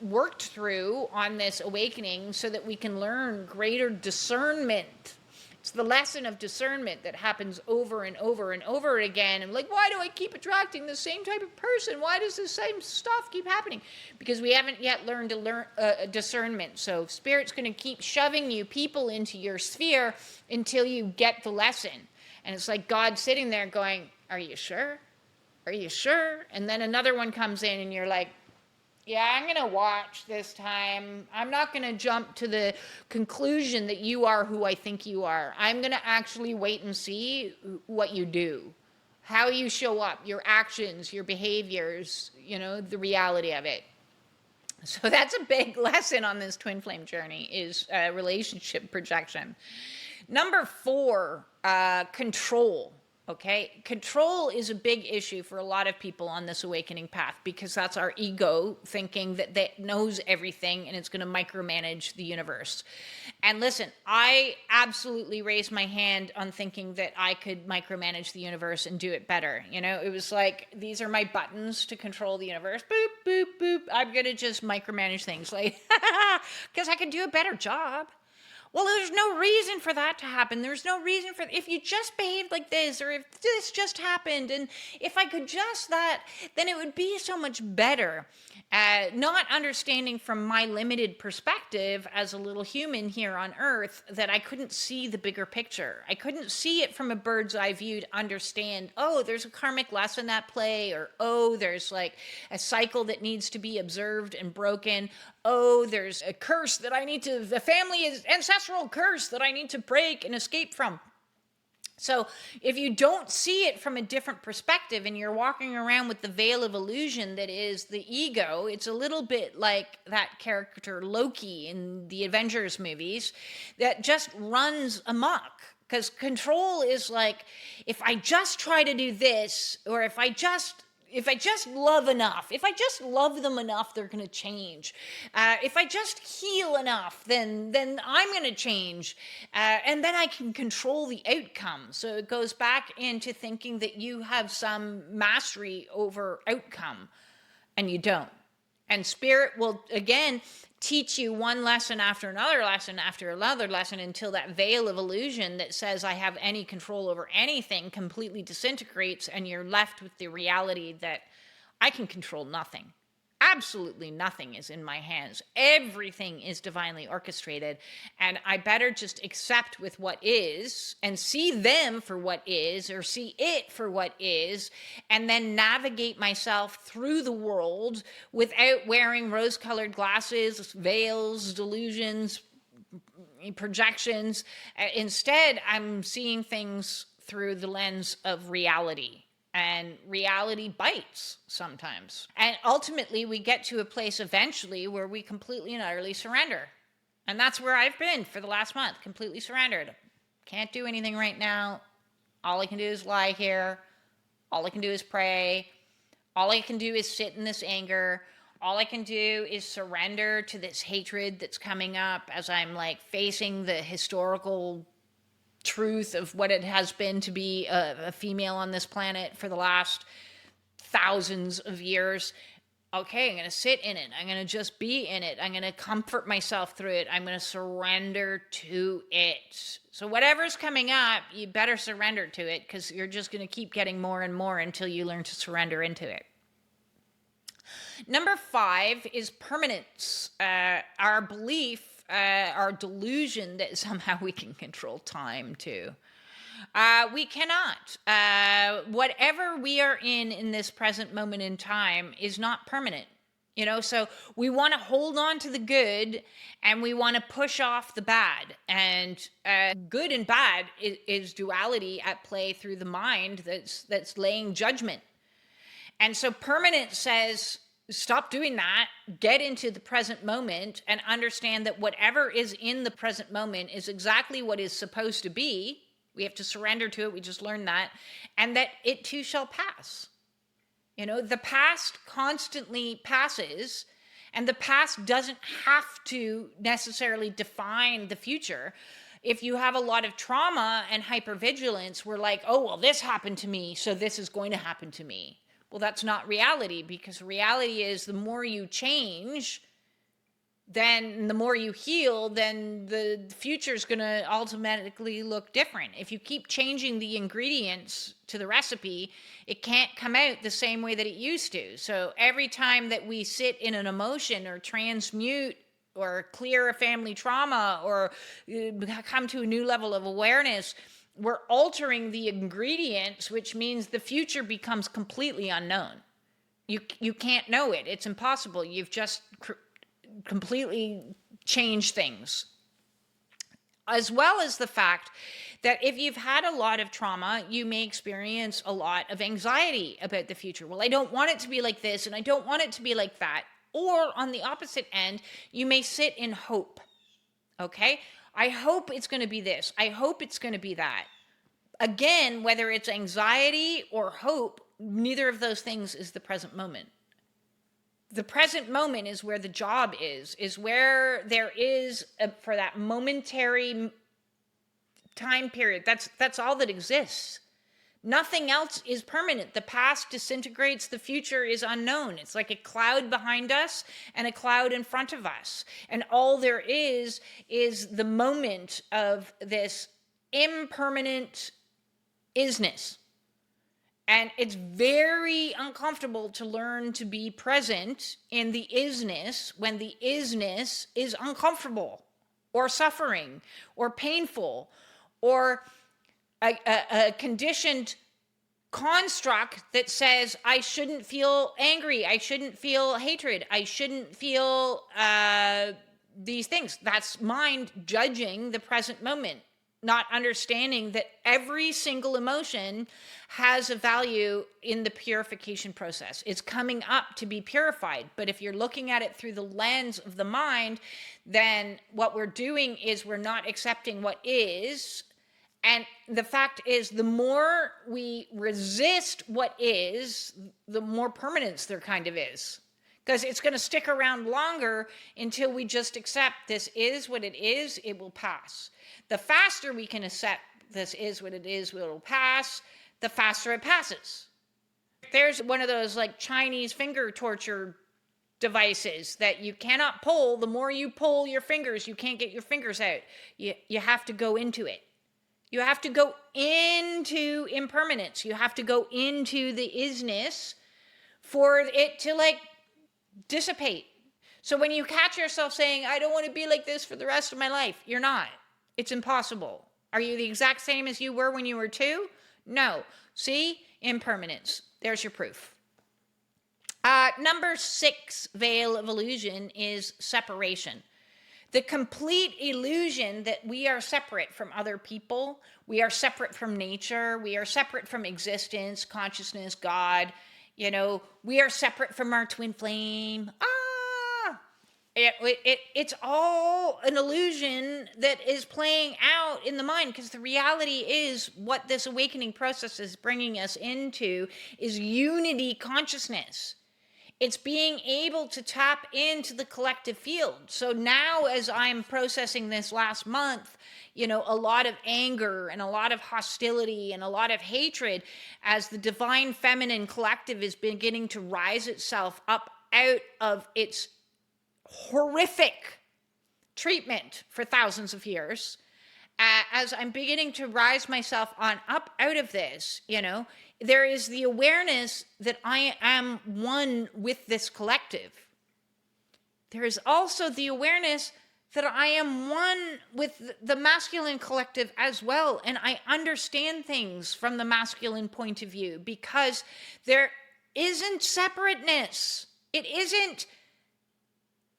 worked through on this awakening so that we can learn greater discernment. It's the lesson of discernment that happens over and over and over again. And like, why do I keep attracting the same type of person? Why does the same stuff keep happening? Because we haven't yet learned to learn discernment. So Spirit's going to keep shoving you people into your sphere until you get the lesson. And it's like God sitting there going, are you sure? Are you sure? And then another one comes in and you're like, yeah, I'm going to watch this time. I'm not going to jump to the conclusion that you are who I think you are. I'm going to actually wait and see what you do, how you show up, your actions, your behaviors, the reality of it. So that's a big lesson on this twin flame journey is relationship projection. Number 4, control. Okay, control is a big issue for a lot of people on this awakening path because that's our ego thinking that it knows everything and it's going to micromanage the universe. And listen, I absolutely raised my hand on thinking that I could micromanage the universe and do it better. It was like, these are my buttons to control the universe. Boop, boop, boop. I'm going to just micromanage things like, because I can do a better job. Well, there's no reason for that to happen. There's no reason for, if you just behaved like this, or if this just happened, and if I could just that, then it would be so much better. Not understanding from my limited perspective as a little human here on Earth that I couldn't see the bigger picture. I couldn't see it from a bird's eye view to understand, oh, there's a karmic lesson at play, or oh, there's like a cycle that needs to be observed and broken. Oh, there's a curse that I need to, the family is ancestral curse that I need to break and escape from. So if you don't see it from a different perspective and you're walking around with the veil of illusion that is the ego, it's a little bit like that character Loki in the Avengers movies that just runs amok. Because control is like, if I just try to do this, or if I just love enough, if I just love them enough, they're going to change. If I just heal enough, then I'm going to change. And then I can control the outcome. So it goes back into thinking that you have some mastery over outcome, and you don't. And Spirit will, again, teach you one lesson after another lesson after another lesson until that veil of illusion that says I have any control over anything completely disintegrates, and you're left with the reality that I can control nothing. Absolutely nothing is in my hands. Everything is divinely orchestrated, and I better just accept with what is and see them for what is, or see it for what is, and then navigate myself through the world without wearing rose-colored glasses, veils, delusions, projections. Instead, I'm seeing things through the lens of reality. And reality bites sometimes. And ultimately, we get to a place eventually where we completely and utterly surrender. And that's where I've been for the last month, completely surrendered. Can't do anything right now. All I can do is lie here. All I can do is pray. All I can do is sit in this anger. All I can do is surrender to this hatred that's coming up as I'm like facing the historical truth of what it has been to be a female on this planet for the last thousands of years. Okay, I'm going to sit in it. I'm going to just be in it. I'm going to comfort myself through it. I'm going to surrender to it. So whatever's coming up, you better surrender to it, because you're just going to keep getting more and more until you learn to surrender into it. Number 5 is permanence. Our belief, our delusion that somehow we can control time too. We cannot. Whatever we are in this present moment in time is not permanent. So we want to hold on to the good and we want to push off the bad. And good and bad is duality at play through the mind that's laying judgment. And so permanence says, stop doing that, get into the present moment, and understand that whatever is in the present moment is exactly what is supposed to be. We have to surrender to it. We just learned that. And that it too shall pass. The past constantly passes, And the past doesn't have to necessarily define the future. If you have a lot of trauma and hypervigilance, we're like, oh, well, this happened to me, so this is going to happen to me. Well, that's not reality, because reality is the more you change, then the more you heal, then the future is going to automatically look different. If you keep changing the ingredients to the recipe, it can't come out the same way that it used to. So every time that we sit in an emotion or transmute or clear a family trauma or come to a new level of awareness, we're altering the ingredients, which means the future becomes completely unknown. You can't know it. It's impossible. You've just completely change things. As well as the fact that if you've had a lot of trauma, you may experience a lot of anxiety about the future. Well, I don't want it to be like this, and I don't want it to be like that. Or on the opposite end, you may sit in hope. Okay? I hope it's going to be this. I hope it's going to be that. Again, whether it's anxiety or hope, neither of those things is the present moment. The present moment is where the job is where there is for that momentary time period. That's all that exists. Nothing else is permanent. The past disintegrates. The future is unknown. It's like a cloud behind us and a cloud in front of us. And all there is the moment of this impermanent isness. And it's very uncomfortable to learn to be present in the isness when the isness is uncomfortable or suffering or painful or a conditioned construct that says I shouldn't feel angry, I shouldn't feel hatred, I shouldn't feel these things. That's mind judging the present moment, not understanding that every single emotion has a value in the purification process. It's coming up to be purified. But if you're looking at it through the lens of the mind, then what we're doing is we're not accepting what is. And the fact is, the more we resist what is, the more permanence there kind of is. Because it's going to stick around longer until we just accept this is what it is, it will pass. The faster we can accept this is what it is, it will pass, the faster it passes. There's one of those like Chinese finger torture devices that you cannot pull. The more you pull your fingers, you can't get your fingers out. You have to go into it. You have to go into impermanence. You have to go into the isness for it to like dissipate. So when you catch yourself saying, I don't want to be like this for the rest of my life, you're not. It's impossible. Are you the exact same as you were when you were 2? No. See? Impermanence. There's your proof. Number 6 veil of illusion is separation. The complete illusion that we are separate from other people, we are separate from nature, we are separate from existence, consciousness, God, we are separate from our twin flame. It's all an illusion that is playing out in the mind, because the reality is what this awakening process is bringing us into is unity consciousness. It's being able to tap into the collective field. So now as I'm processing this last month, a lot of anger and a lot of hostility and a lot of hatred as the divine feminine collective is beginning to rise itself up out of its horrific treatment for thousands of years, as I'm beginning to rise myself on up out of this, there is the awareness that I am one with this collective. There is also the awareness that I am one with the masculine collective as well. And I understand things from the masculine point of view, because there isn't separateness. It isn't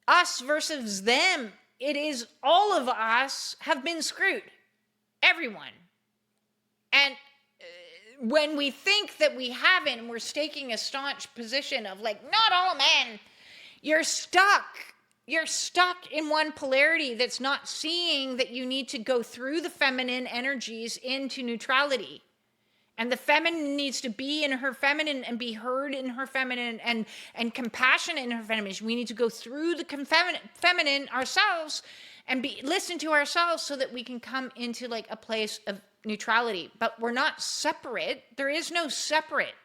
us versus them. It is all of us have been screwed. Everyone. And when we think that we haven't, we're taking a staunch position of like, not all men, you're stuck. You're stuck in one polarity that's not seeing that you need to go through the feminine energies into neutrality. And the feminine needs to be in her feminine and be heard in her feminine and compassionate in her feminine. We need to go through the feminine ourselves and listen to ourselves so that we can come into like a place of neutrality. But we're not separate. There is no separate.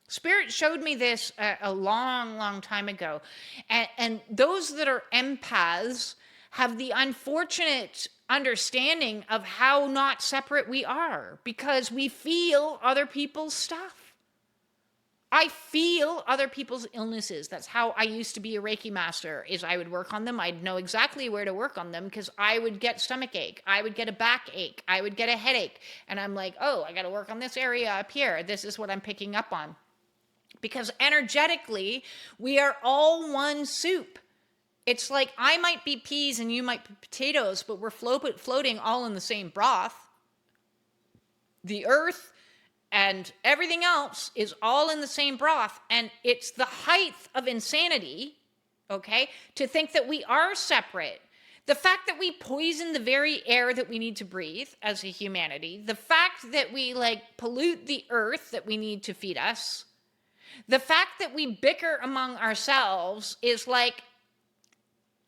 Spirit showed me this a long, long time ago. And those that are empaths have the unfortunate understanding of how not separate we are, because we feel other people's stuff. I feel other people's illnesses. That's how I used to be a Reiki master, is I would work on them. I'd know exactly where to work on them because I would get stomach ache. I would get a back ache. I would get a headache. And I'm like, oh, I got to work on this area up here. This is what I'm picking up on. Because energetically, we are all one soup. It's like I might be peas and you might be potatoes, but we're floating all in the same broth. The earth and everything else is all in the same broth. And it's the height of insanity, okay, to think that we are separate. The fact that we poison the very air that we need to breathe as a humanity, the fact that we like pollute the earth that we need to feed us, the fact that we bicker among ourselves is like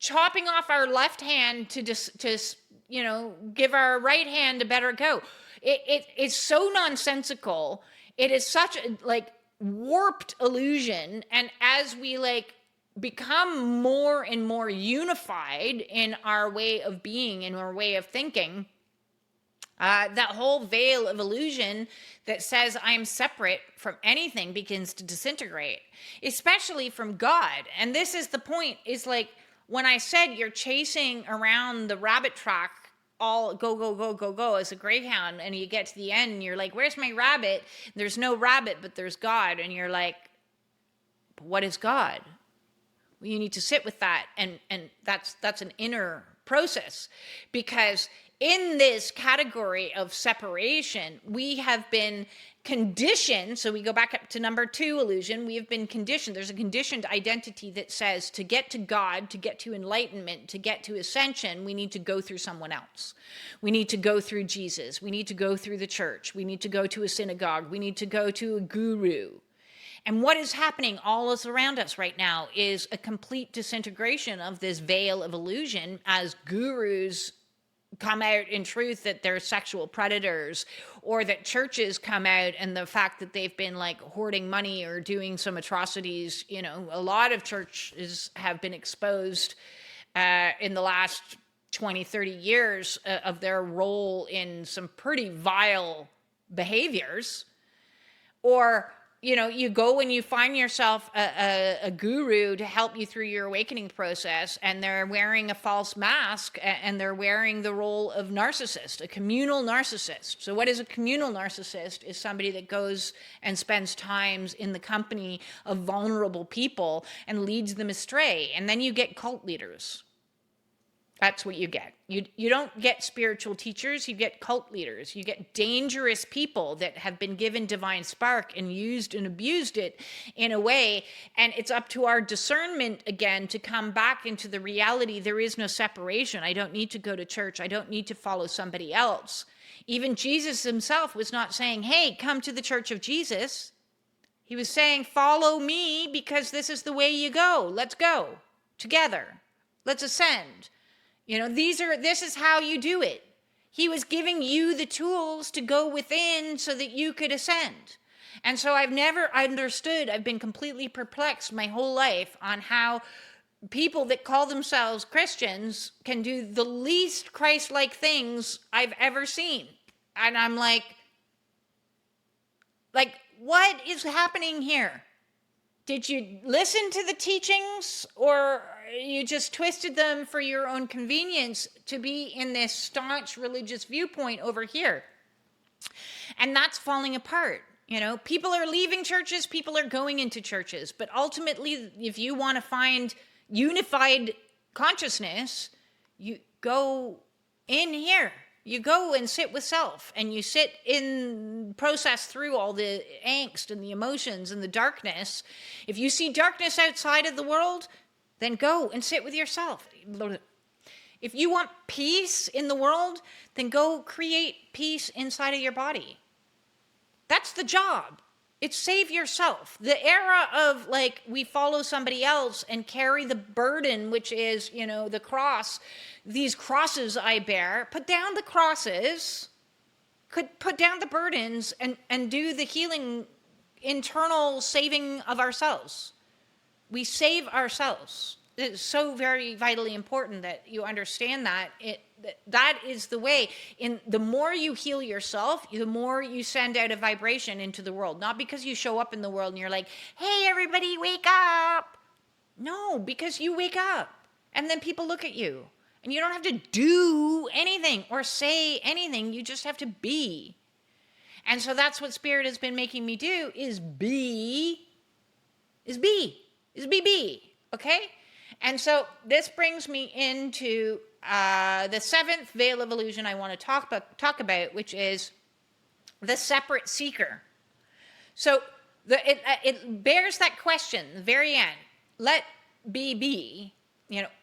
chopping off our left hand to give our right hand a better go. It's so nonsensical. It is such a like warped illusion. And as we like become more and more unified in our way of being, in our way of thinking, that whole veil of illusion that says I'm separate from anything begins to disintegrate, especially from God. And this is the point, is like, when I said you're chasing around the rabbit track, all go as a greyhound, and you get to the end and you're like, where's my rabbit? There's no rabbit, but there's God. And you're like, what is God? Well, you need to sit with that. And that's an inner process, because in this category of separation, we have been conditioned. So we go back up to number 2 illusion. We have been conditioned. There's a conditioned identity that says to get to God, to get to enlightenment, to get to ascension, we need to go through someone else. We need to go through Jesus. We need to go through the church. We need to go to a synagogue. We need to go to a guru. And what is happening all around us right now is a complete disintegration of this veil of illusion as gurus come out in truth that they're sexual predators, or that churches come out and the fact that they've been like hoarding money or doing some atrocities. You know, a lot of churches have been exposed in the last 20, 30 years of their role in some pretty vile behaviors. Or you know, you go and you find yourself a guru to help you through your awakening process, and they're wearing a false mask, and they're wearing the role of narcissist, a communal narcissist. So what is a communal narcissist? Is somebody that goes and spends times in the company of vulnerable people and leads them astray. And then you get cult leaders. That's what you get. You don't get spiritual teachers, you get cult leaders. You get dangerous people that have been given divine spark and used and abused it in a way. And it's up to our discernment again to come back into the reality. There is no separation. I don't need to go to church. I don't need to follow somebody else. Even Jesus himself was not saying, hey, come to the church of Jesus. He was saying, follow me, because this is the way you go. Let's go together. Let's ascend. You know, this is how you do it. He was giving you the tools to go within so that you could ascend. And so I've never understood, I've been completely perplexed my whole life on how people that call themselves Christians can do the least Christ-like things I've ever seen. And I'm like, what is happening here? Did you listen to the teachings, or you just twisted them for your own convenience to be in this staunch religious viewpoint over here? And that's falling apart. You know, people are leaving churches, people are going into churches. But ultimately, if you want to find unified consciousness, you go in here. You go and sit with self, and you sit in, process through all the angst and the emotions and the darkness. If you see darkness outside of the world, then go and sit with yourself. If you want peace in the world, then go create peace inside of your body. That's the job. It's save yourself. The era of like we follow somebody else and carry the burden, which is, the cross, these crosses I bear, put down the crosses, could put down the burdens and do the healing, internal saving of ourselves. We save ourselves. It's so very vitally important that you understand that. That is the way. The more you heal yourself, the more you send out a vibration into the world. Not because you show up in the world and you're like, hey, everybody, wake up. No, because you wake up. And then people look at you. And you don't have to do anything or say anything. You just have to be. And so that's what Spirit has been making me do, is be. Okay? And so this brings me into the seventh veil of illusion I want to talk about, which is the separate seeker. So it bears that question, the very end. Let be,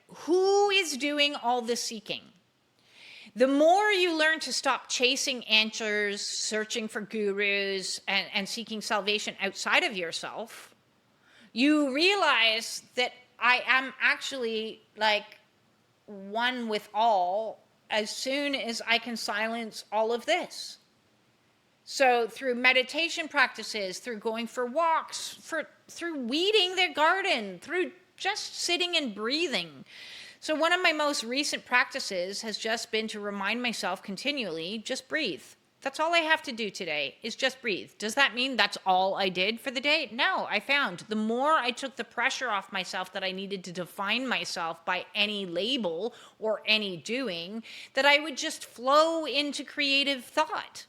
who is doing all the seeking? The more you learn to stop chasing answers, searching for gurus, and seeking salvation outside of yourself, you realize that I am actually like one with all as soon as I can silence all of this. So through meditation practices, through going for walks, through weeding their garden, through just sitting and breathing. So one of my most recent practices has just been to remind myself continually, just breathe. That's all I have to do today is just breathe. Does that mean that's all I did for the day? No, I found the more I took the pressure off myself that I needed to define myself by any label or any doing, that I would just flow into creative thought.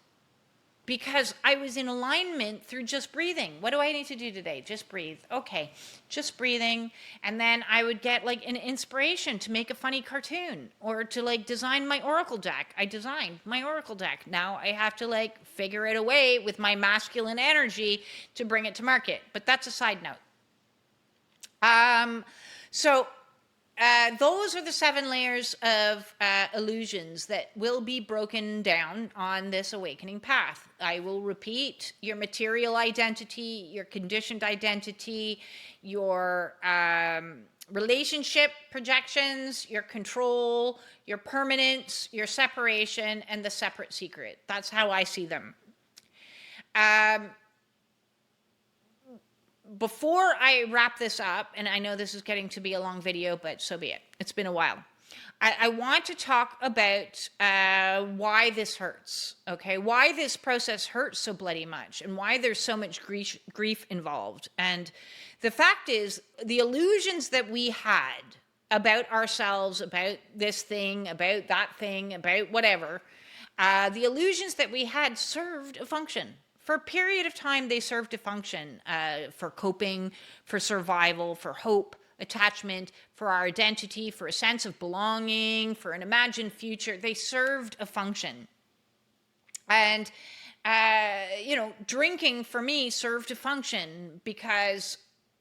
Because I was in alignment through just breathing. What do I need to do today? Just breathe. Okay, just breathing. And then I would get like an inspiration to make a funny cartoon or to like design my oracle deck. I designed my oracle deck. Now I have to like figure it away with my masculine energy to bring it to market. But that's a side note. Those are the 7 layers of illusions that will be broken down on this awakening path. I will repeat: your material identity, your conditioned identity, your relationship projections, your control, your permanence, your separation, and the separate secret. That's how I see them. Before I wrap this up, and I know this is getting to be a long video, but so be it. It's been a while. I want to talk about why this hurts, okay? Why this process hurts so bloody much, and why there's so much grief involved. And the fact is, the illusions that we had about ourselves, about this thing, about that thing, about whatever, the illusions that we had served a function. For a period of time, they served a function for coping, for survival, for hope, attachment, for our identity, for a sense of belonging, for an imagined future. They served a function. And, drinking for me served a function because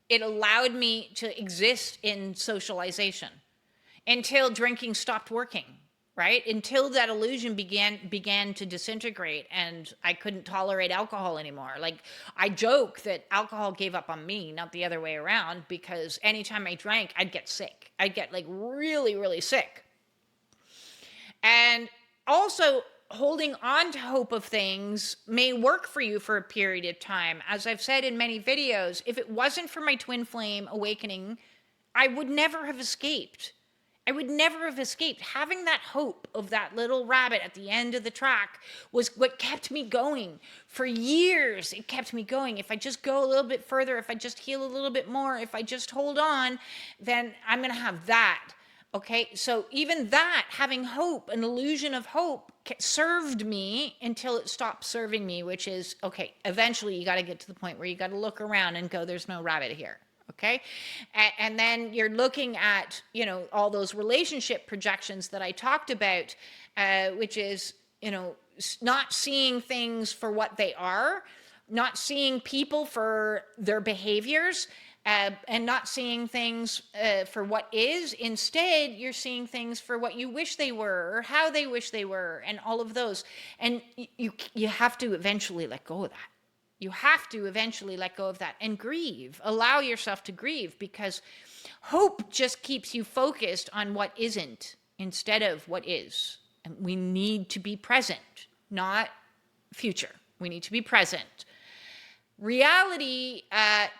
it allowed me to exist in socialization until drinking stopped working. Right? Until that illusion began to disintegrate and I couldn't tolerate alcohol anymore. Like, I joke that alcohol gave up on me, not the other way around, because anytime I drank, I'd get sick. I'd get like really, really sick. And also, holding on to hope of things may work for you for a period of time. As I've said in many videos, if it wasn't for my twin flame awakening, I would never have escaped. I would never have escaped. Having that hope of that little rabbit at the end of the track was what kept me going. For years, it kept me going. If I just go a little bit further, if I just heal a little bit more, if I just hold on, then I'm going to have that. Okay, so even that, having hope, an illusion of hope, served me until it stopped serving me, which is, okay, eventually you got to get to the point where you got to look around and go, there's no rabbit here. Okay. And then you're looking at, all those relationship projections that I talked about, which is, not seeing things for what they are, not seeing people for their behaviors, and not seeing things for what is. Instead, you're seeing things for what you wish they were or how they wish they were and all of those. And you have to eventually let go of that. You have to eventually let go of that and grieve. Allow yourself to grieve, because hope just keeps you focused on what isn't instead of what is. And we need to be present, not future. We need to be present. Reality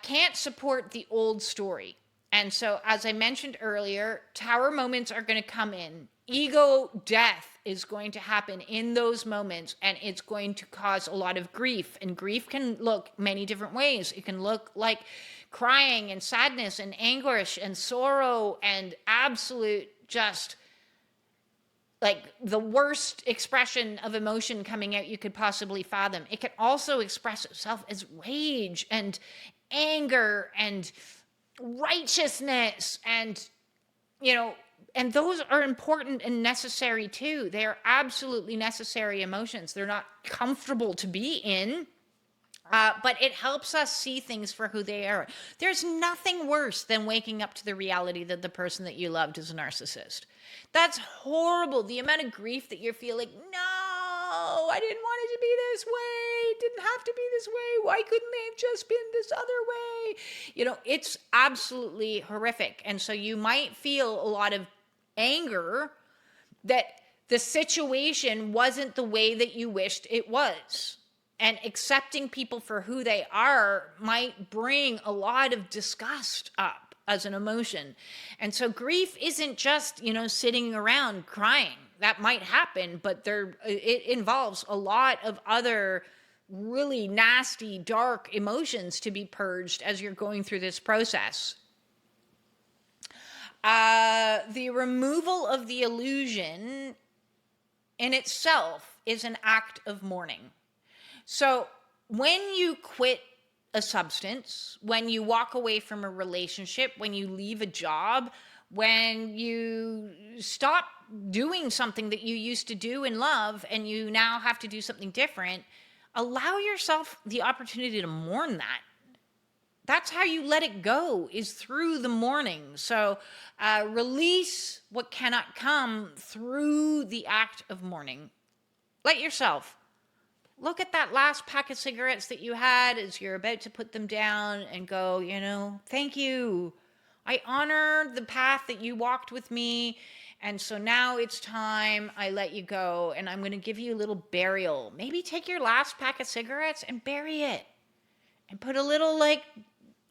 can't support the old story. And so, as I mentioned earlier, tower moments are going to come in. Ego death is going to happen in those moments, and it's going to cause a lot of grief. And grief can look many different ways. It can look like crying and sadness and anguish and sorrow and absolute just like the worst expression of emotion coming out you could possibly fathom. It can also express itself as rage and anger and righteousness, and and those are important and necessary too. They are absolutely necessary emotions. They're not comfortable to be in, but it helps us see things for who they are. There's nothing worse than waking up to the reality that the person that you loved is a narcissist. That's horrible. The amount of grief that you're feeling, no, I didn't want it to be this way. It didn't have to be this way. Why couldn't they have just been this other way? It's absolutely horrific. And so you might feel a lot of anger that the situation wasn't the way that you wished it was. And accepting people for who they are might bring a lot of disgust up as an emotion. And so grief isn't just, sitting around crying. That might happen, but it involves a lot of other really nasty, dark emotions to be purged as you're going through this process. The removal of the illusion in itself is an act of mourning. So when you quit a substance, when you walk away from a relationship, when you leave a job, when you stop doing something that you used to do and love and you now have to do something different, allow yourself the opportunity to mourn that. That's how you let it go, is through the mourning. So release what cannot come through the act of mourning. Let yourself look at that last pack of cigarettes that you had as you're about to put them down and go, thank you. I honor the path that you walked with me. And so now it's time I let you go, and I'm going to give you a little burial. Maybe take your last pack of cigarettes and bury it and put a little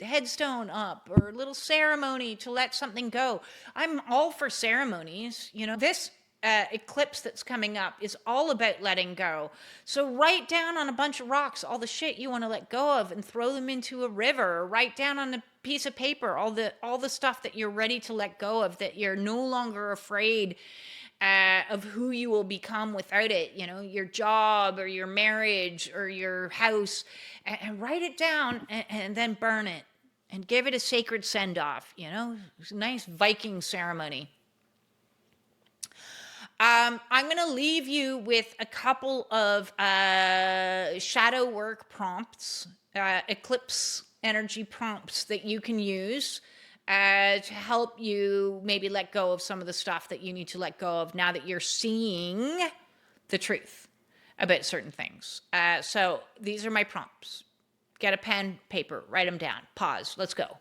headstone up or a little ceremony to let something go. I'm all for ceremonies. This eclipse that's coming up is all about letting go. So write down on a bunch of rocks all the shit you want to let go of and throw them into a river. Or write down on a piece of paper all the stuff that you're ready to let go of, that you're no longer afraid of who you will become without it. Your job or your marriage or your house, and write it down and then burn it and give it a sacred send-off. It's a nice Viking ceremony. I'm going to leave you with a couple of shadow work prompts, eclipse energy prompts that you can use to help you maybe let go of some of the stuff that you need to let go of now that you're seeing the truth about certain things. So these are my prompts. Get a pen, paper, write them down, pause, let's go.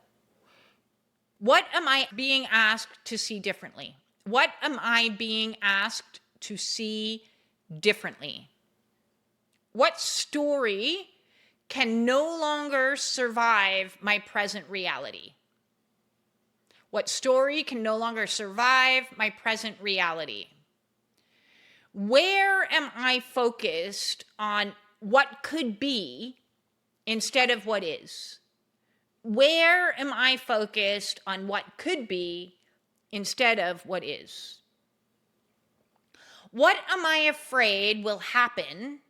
What am I being asked to see differently? What am I being asked to see differently? What story can no longer survive my present reality? What story can no longer survive my present reality? Where am I focused on what could be instead of what is? Where am I focused on what could be instead of what is? What am I afraid will happen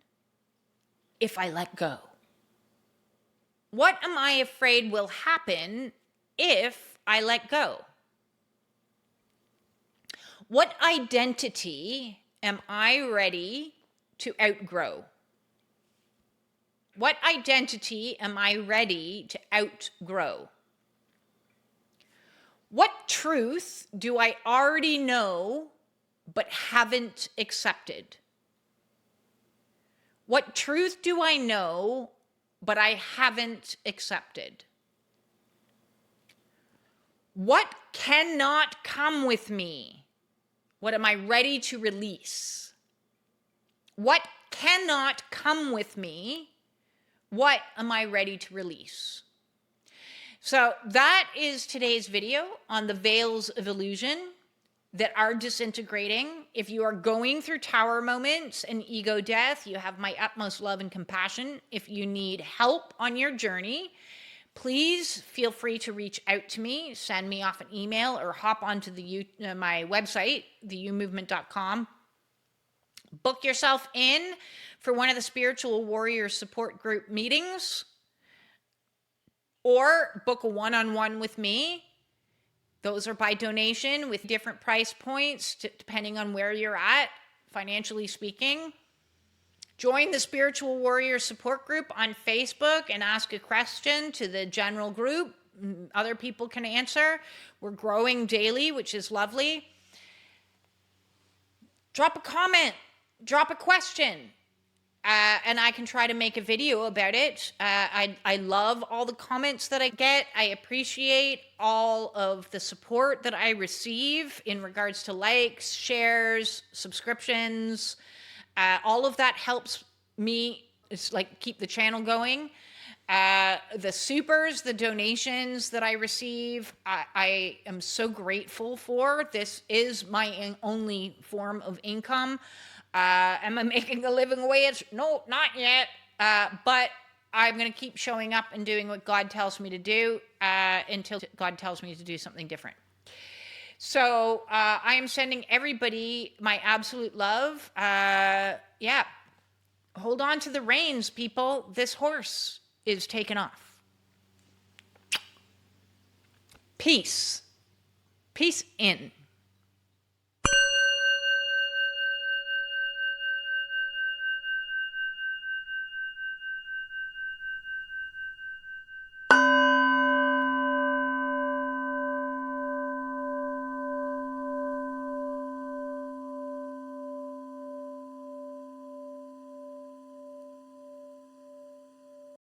if I let go? What am I afraid will happen if I let go? What identity am I ready to outgrow? What identity am I ready to outgrow? What truth do I already know but haven't accepted? What truth do I know but I haven't accepted? What cannot come with me? What am I ready to release? What cannot come with me? What am I ready to release? So that is today's video on the veils of illusion that are disintegrating. If you are going through tower moments and ego death, you have my utmost love and compassion. If you need help on your journey, please feel free to reach out to me, send me off an email, or hop onto my website, theyoumovement.com. Book yourself in for one of the Spiritual Warrior Support Group meetings, or book a one-on-one with me. Those are by donation with different price points depending on where you're at, financially speaking. Join the Spiritual Warrior Support Group on Facebook and ask a question to the general group. Other people can answer. We're growing daily, which is lovely. Drop a comment, drop a question, and I can try to make a video about it. I love all the comments that I get. I appreciate all of the support that I receive in regards to likes, shares, subscriptions. All of that helps me, it's like keep the channel going. The supers, the donations that I receive, I am so grateful for. This is my only form of income. Am I making a living away? No, not yet. But I'm going to keep showing up and doing what God tells me to do until God tells me to do something different. So I am sending everybody my absolute love. Yeah. Hold on to the reins, people. This horse is taken off. Peace. Peace in.